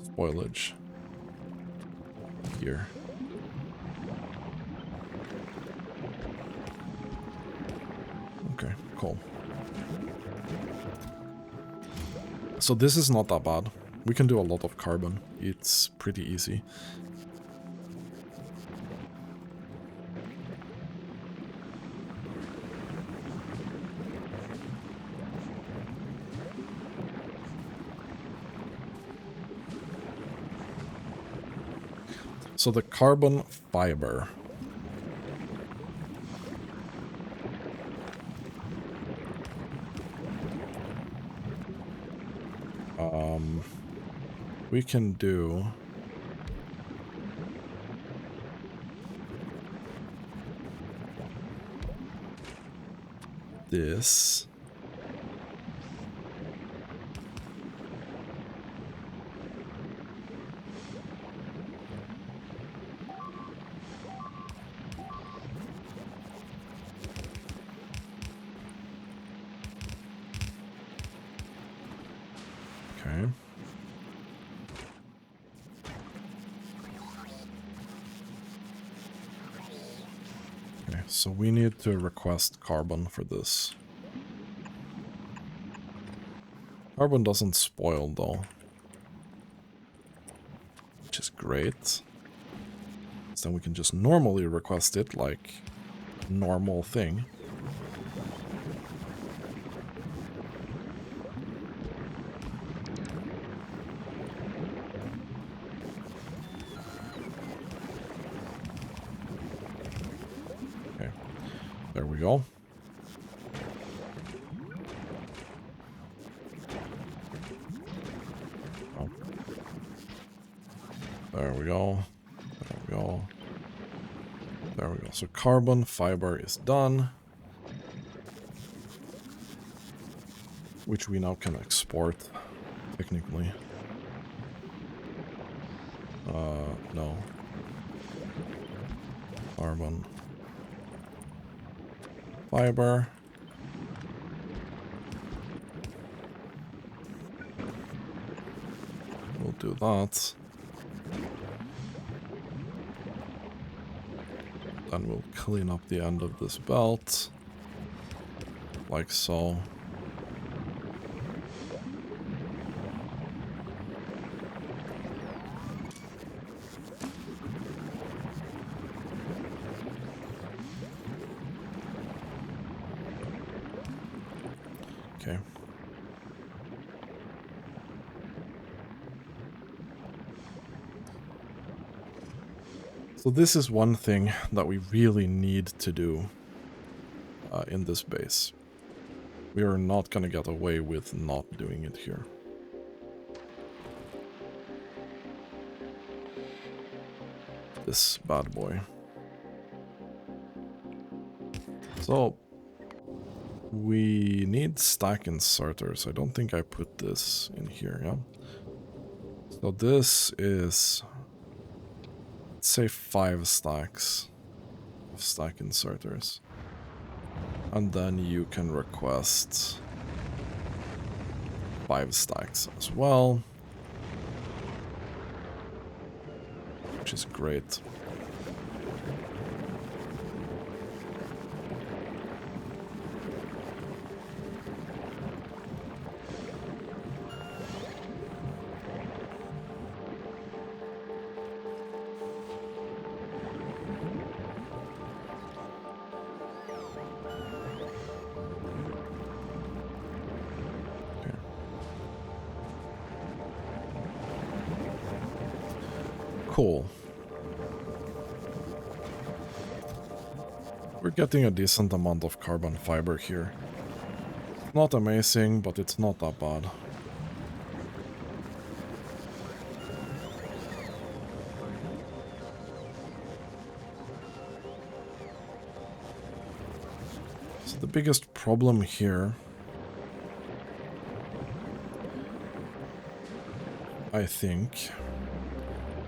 spoilage here. Okay, cool. So this is not that bad. We can do a lot of carbon. It's pretty easy. So the carbon fiber. We can do this. so we need to request carbon for this. Carbon doesn't spoil though, which is great. So then we can just normally request it like a normal thing. Okay, there we go. Oh. There we go. There we go. There we go. So carbon fiber is done. Which we now can export, technically. No. Carbon. Fiber. We'll do that. Then we'll clean up the end of this belt. Like so. Okay. So this is one thing that we really need to do in this base. We are not going to get away with not doing it here. This bad boy. So we need stack inserters. I don't think I put this in here, yeah? So this is, let's say 5 stacks of stack inserters. And then you can request 5 stacks as well. Which is great. Cool. We're getting a decent amount of carbon fiber here. Not amazing, but it's not that bad. So the biggest problem here, I think,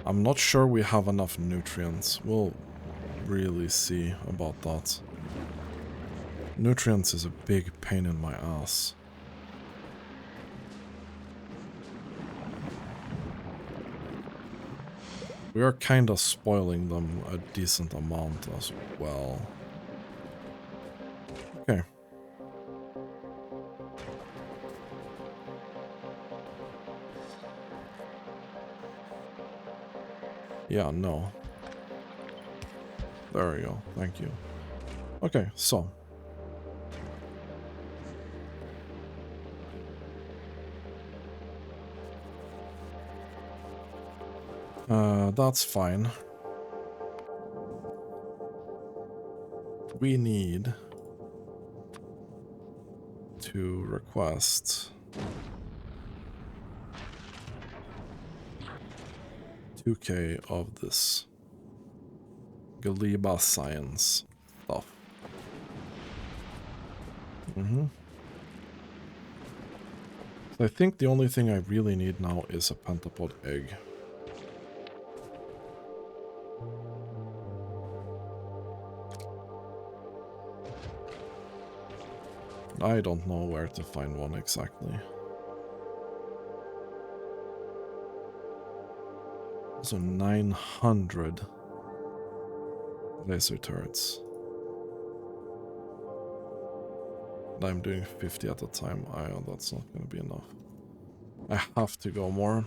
I'm not sure we have enough nutrients. We'll really see about that. Nutrients is a big pain in my ass. We are kind of spoiling them a decent amount as well. Okay. Yeah, no. There we go. Thank you. Okay, so. That's fine. We need to request 2K of this Gleba science stuff. So I think the only thing I really need now is a pentapod egg. I don't know where to find one exactly. So 900 laser turrets. And I'm doing 50 at a time. That's not going to be enough. I have to go more.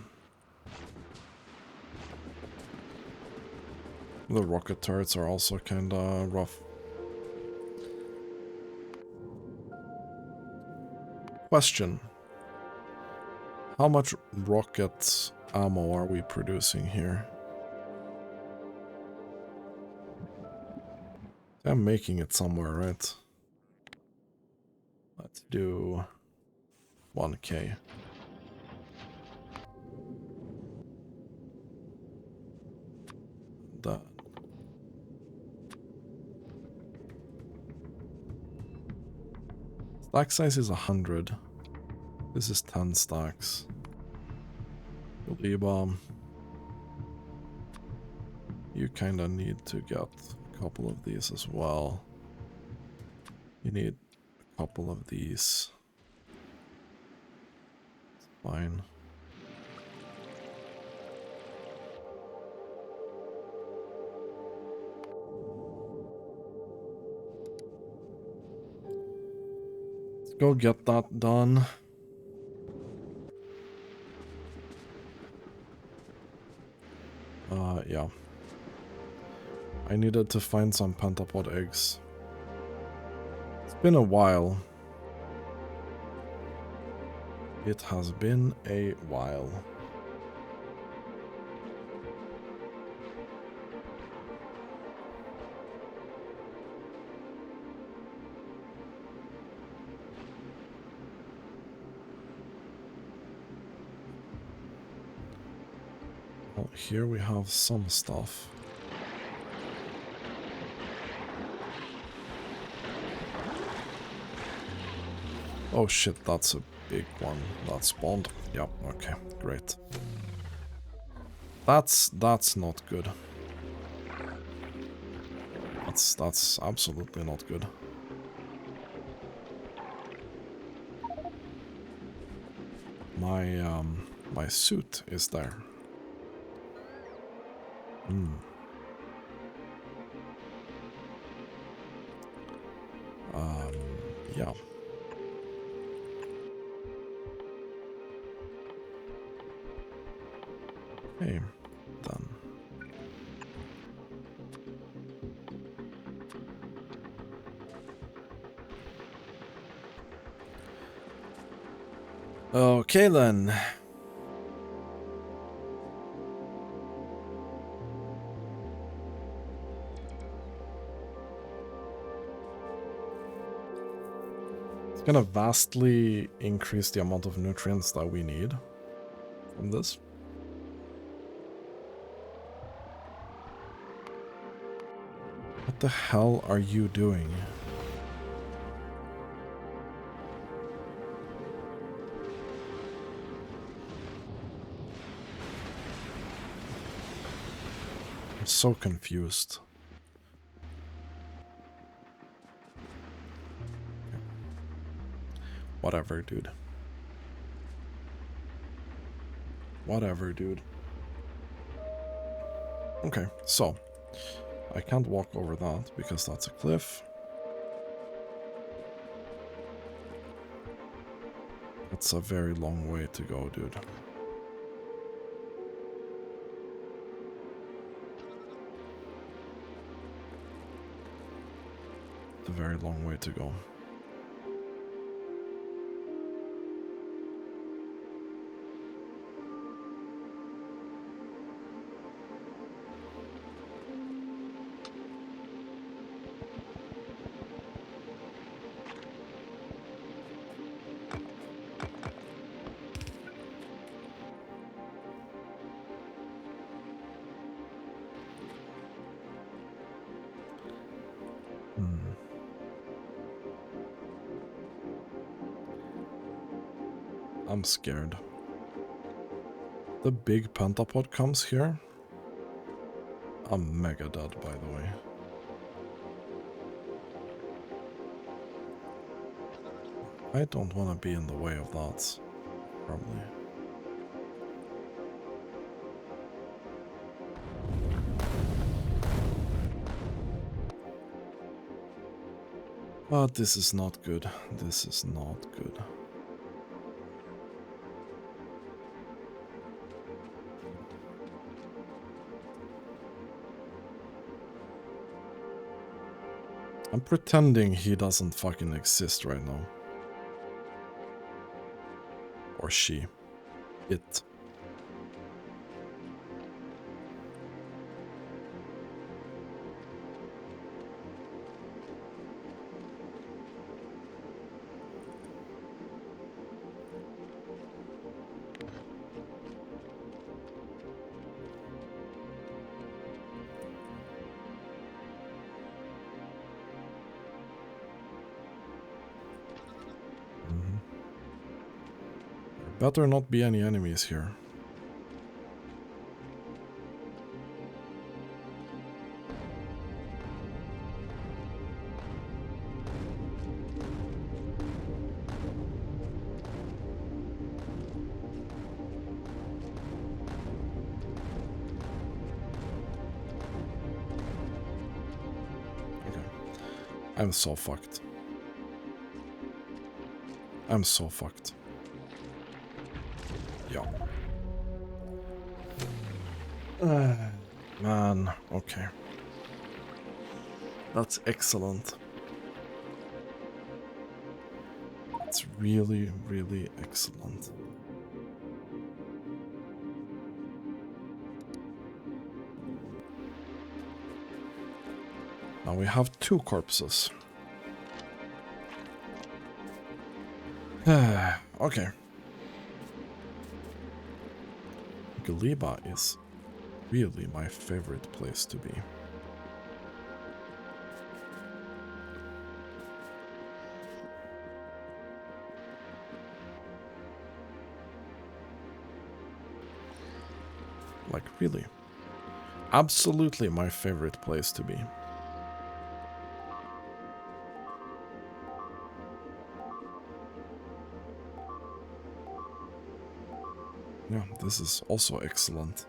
The rocket turrets are also kind of rough. Question. How much rocket ammo are we producing here? I'm making it somewhere, right? Let's do 1K. That. Stack size is 100. This is 10 stacks. Gleba. You kind of need to get a couple of these as well. You need a couple of these. Fine. Let's go get that done. Yeah. I needed to find some pentapod eggs. It's been a while. It has been a while. Well, here we have some stuff. Oh shit, that's a big one that spawned. Yep, okay, great. That's not good. That's absolutely not good. My suit is there. Yeah. Okay, done. Okay then. It's gonna vastly increase the amount of nutrients that we need from this. What the hell are you doing? I'm so confused. Whatever, dude. Whatever, dude. Okay, so I can't walk over that because that's a cliff. That's a very long way to go, dude. It's a very long way to go. I'm scared. The big pentapod comes here. I'm mega dead, by the way. I don't want to be in the way of that, probably. But this is not good. This is not good. I'm pretending he doesn't fucking exist right now. Or she. It. Better not be any enemies here. Okay. I'm so fucked. I'm so fucked. Yeah. Man, okay. That's excellent. That's really, really excellent. Now we have 2 corpses. Okay. Gleba is really my favorite place to be. Like, really. Absolutely my favorite place to be. Yeah, this is also excellent.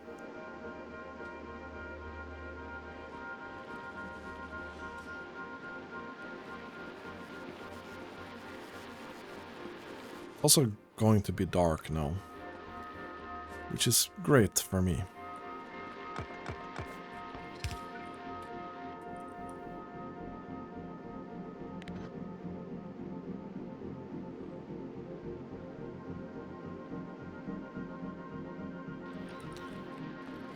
Also going to be dark now, which is great for me.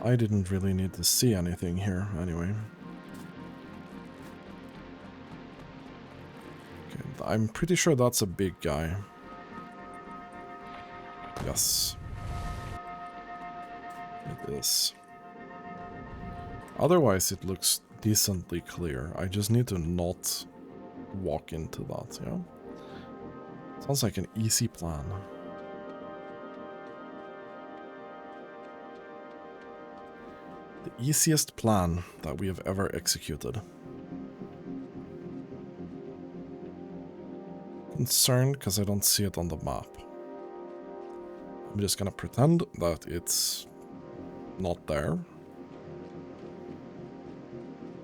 I didn't really need to see anything here, anyway. Okay, I'm pretty sure that's a big guy. Yes. It is. Otherwise, it looks decently clear. I just need to not walk into that, yeah? Sounds like an easy plan. The easiest plan that we have ever executed. Concerned because I don't see it on the map. I'm just gonna pretend that it's not there.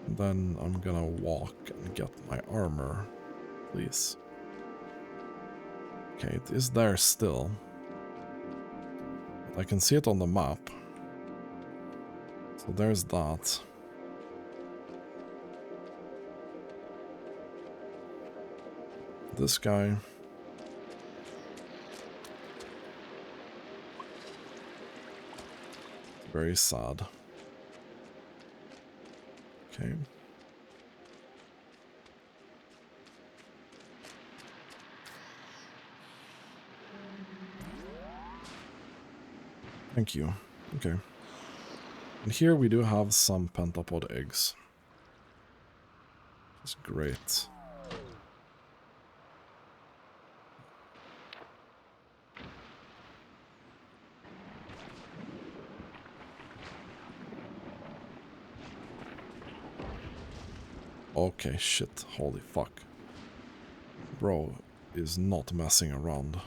Then I'm gonna walk and get my armor, please. Okay, it is there still. I can see it on the map. So there's that. This guy. Very sad. Okay. Thank you. Okay. And here we do have some pentapod eggs. That's great. Okay, shit. Holy fuck. Bro is not messing around.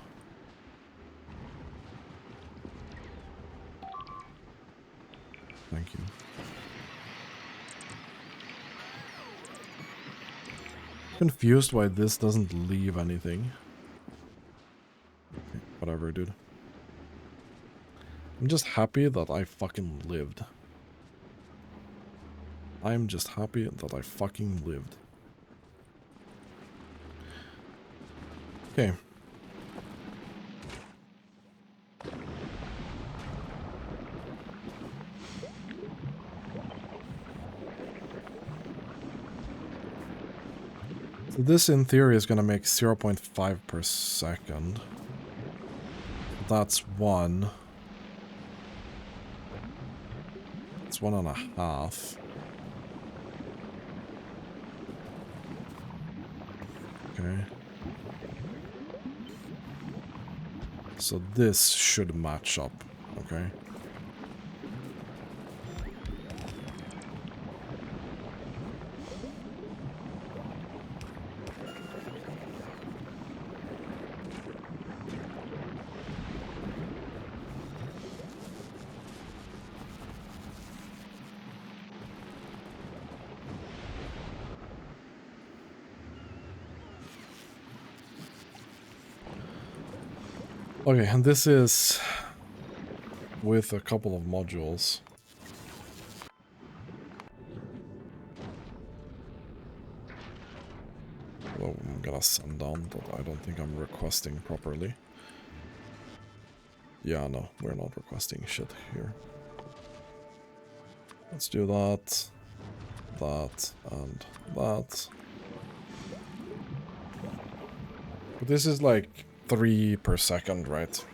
Thank you. Confused why this doesn't leave anything. Whatever, dude. I'm just happy that I fucking lived. I'm just happy that I fucking lived. Okay. So this in theory is going to make 0.5 per second. That's one. It's 1.5. Okay. So this should match up, okay? Okay, and this is with a couple of modules. Well, I'm gonna send down that I don't think I'm requesting properly. Yeah, no, we're not requesting shit here. Let's do that, that, and that. But this is like 3 per second, right?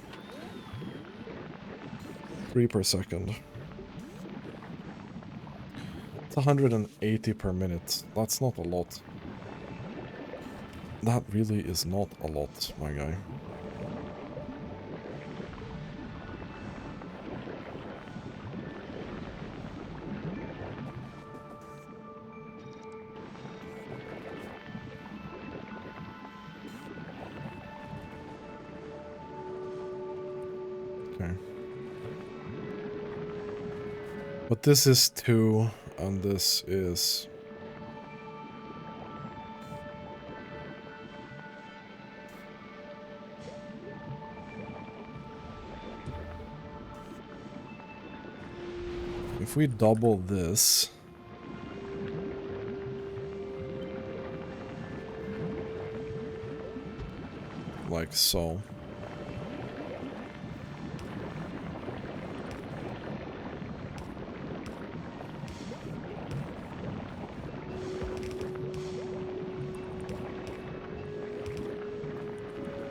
3 per second. It's 180 per minute. That's not a lot. That really is not a lot, my guy. Okay. But this is 2, and this is... If we double this... like so...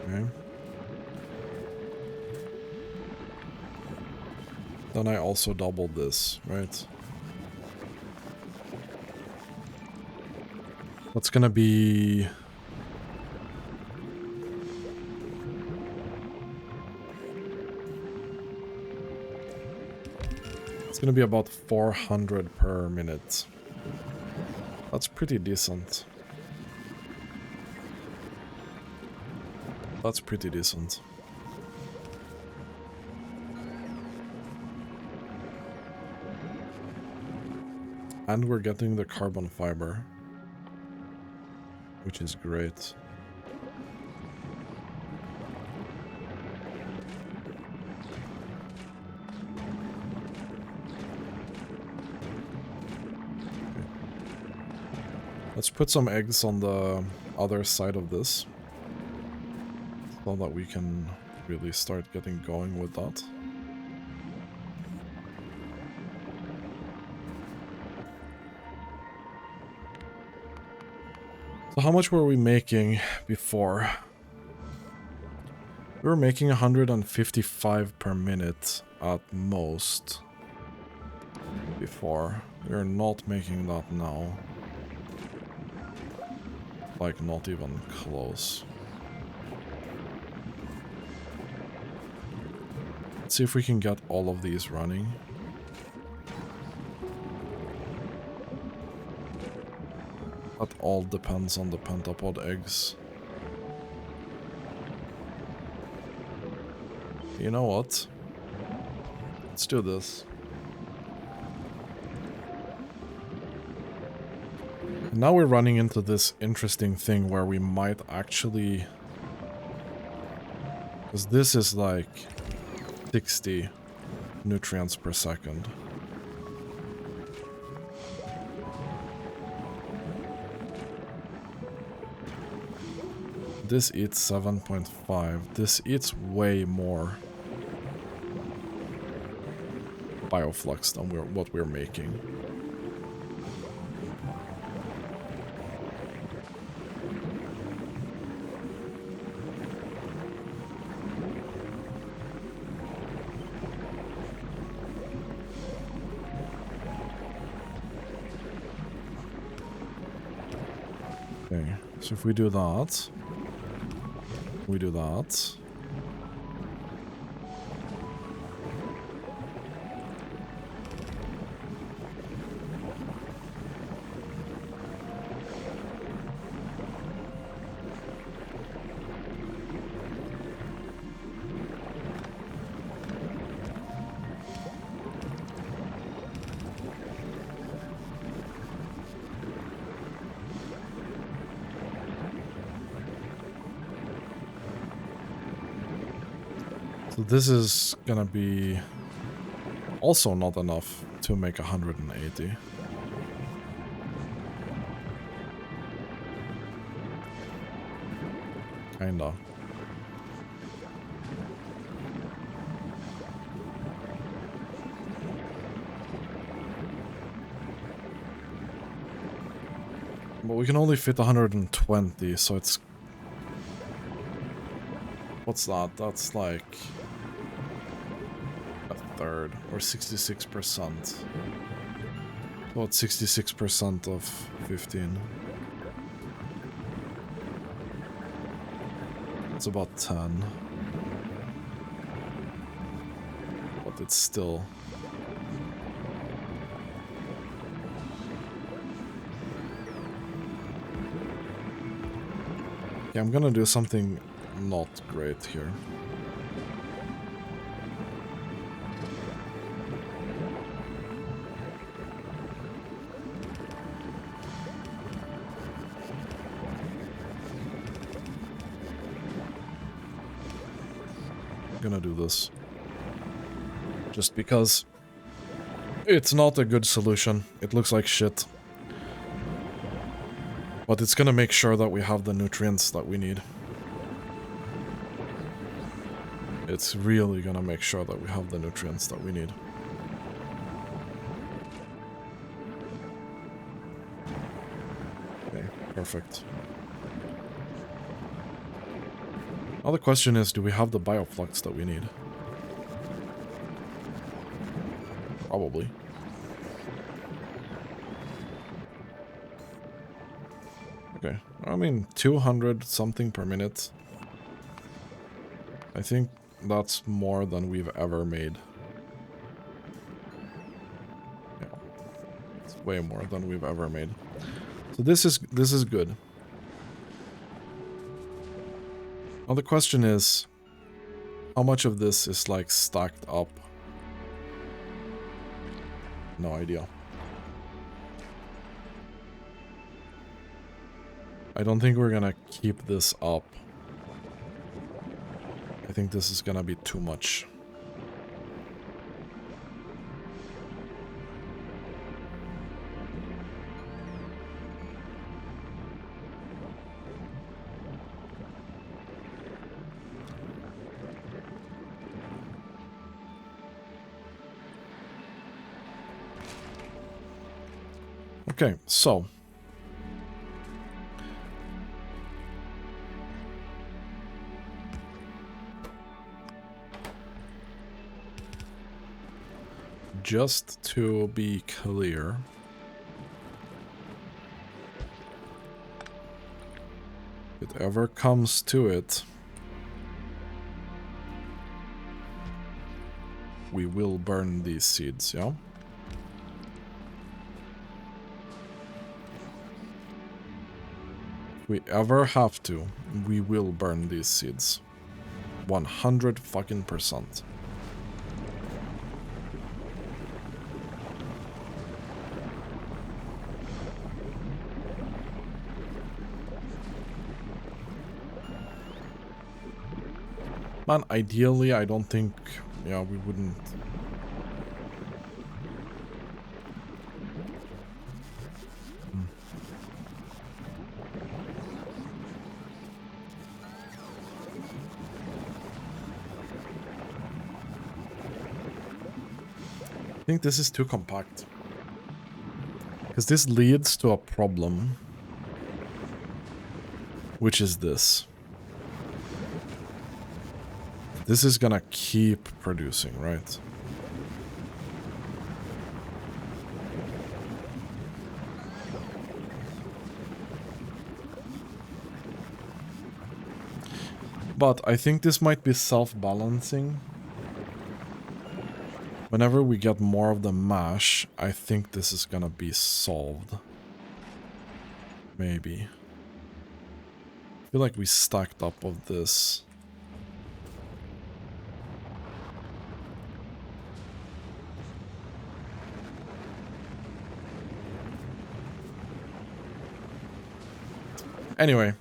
Okay. Then I also doubled this, right? That's gonna be... It's gonna be about 400 per minute. That's pretty decent. That's pretty decent. And we're getting the carbon fiber, which is great. Okay. Let's put some eggs on the other side of this, so that we can really start getting going with that. So how much were we making before? We were making 155 per minute at most before. We're not making that now. Like, not even close. Let's see if we can get all of these running. That all depends on the pentapod eggs. You know what? Let's do this. And now we're running into this interesting thing where we might actually... Because this is like 60 nutrients per second. This eats 7.5. This eats way more bioflux than what we're making. Okay, so if we do that, we do that. So this is gonna be also not enough to make 180. Kinda. But we can only fit 120, so it's... What's that? That's like... a third, or 66%. About 66% of 15. It's about 10. But it's still... Yeah, I'm gonna do something not great here. I'm gonna do this. Just because it's not a good solution. It looks like shit. But it's gonna make sure that we have the nutrients that we need. It's really gonna make sure that we have the nutrients that we need. Okay, perfect. Now the question is, do we have the bioflux that we need? Probably. Okay, I mean 200 something per minute. I think that's more than we've ever made. Yeah, it's way more than we've ever made. So this is good. Now the question is, how much of this is like stacked up? No idea. I don't think we're gonna keep this up. I think this is gonna be too much. Okay, so just to be clear, if it ever comes to it, we will burn these seeds, yeah? If we ever have to, we will burn these seeds. 100 fucking %. Man, ideally, I don't think, yeah, we wouldn't. I think this is too compact. Because this leads to a problem, which is this. This is gonna keep producing, right? But I think this might be self-balancing. Whenever we get more of the mash, I think this is gonna be solved. Maybe. I feel like we stacked up of this. Anyway.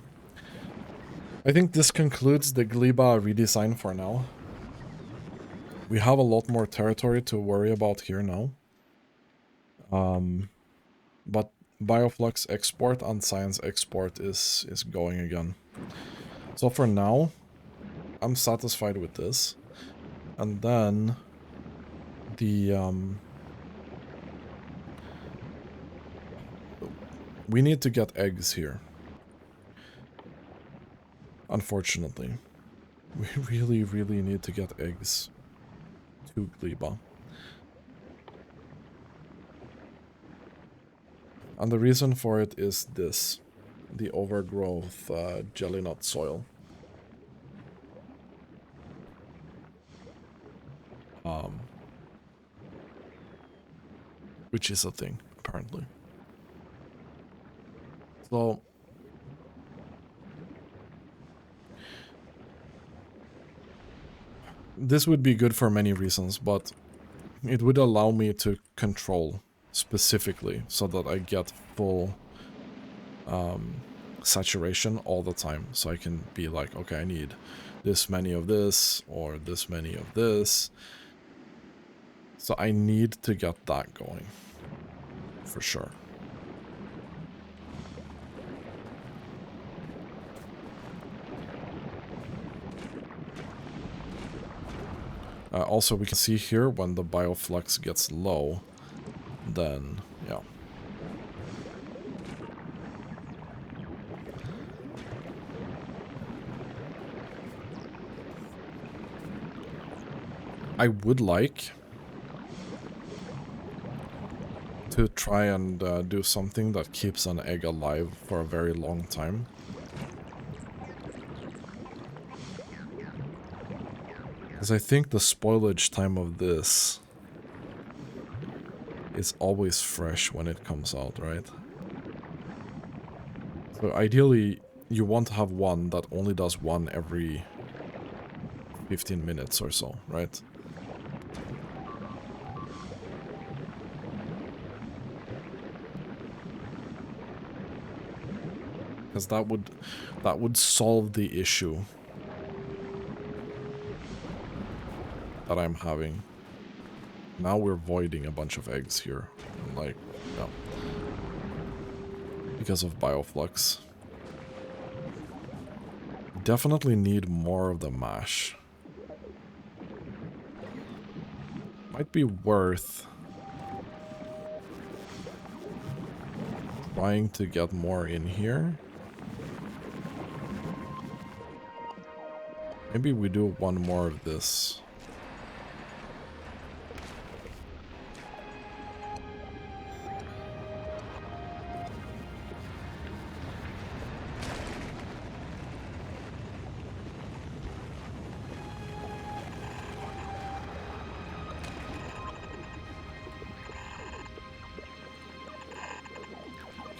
I think this concludes the Gleba redesign for now. We have a lot more territory to worry about here now. But Bioflux export and science export is going again. So for now, I'm satisfied with this. And then the we need to get eggs here. Unfortunately. We really, really need to get eggs to Gleba. And the reason for it is this. The overgrowth jelly nut soil. Which is a thing, apparently. So this would be good for many reasons, but it would allow me to control specifically so that I get full saturation all the time. So I can be like, okay, I need this many of this or this many of this. So I need to get that going for sure. Also, we can see here when the bioflux gets low, then, yeah. I would like to try and do something that keeps an egg alive for a very long time. Because I think the spoilage time of this is always fresh when it comes out, right? So ideally, you want to have one that only does one every 15 minutes or so, right? Because that would solve the issue that I'm having. Now we're voiding a bunch of eggs here. Like, yeah. Because of bioflux. Definitely need more of the mash. Might be worth trying to get more in here. Maybe we do one more of this.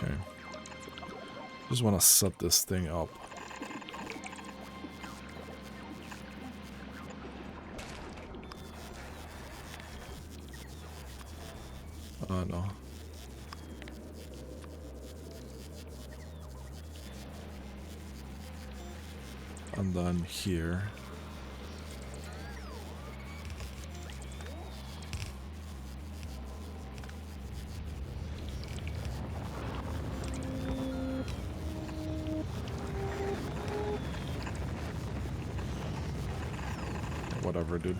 Okay. Just want to set this thing up. No. And then here. whatever, dude.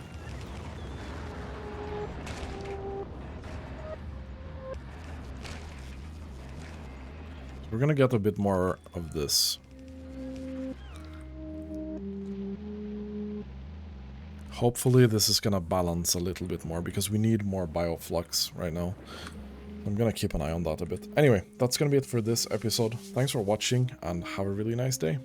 We're gonna get a bit more of this. Hopefully this is gonna balance a little bit more, because we need more bioflux right now. I'm gonna keep an eye on that a bit. Anyway, that's gonna be it for this episode. Thanks for watching, and have a really nice day.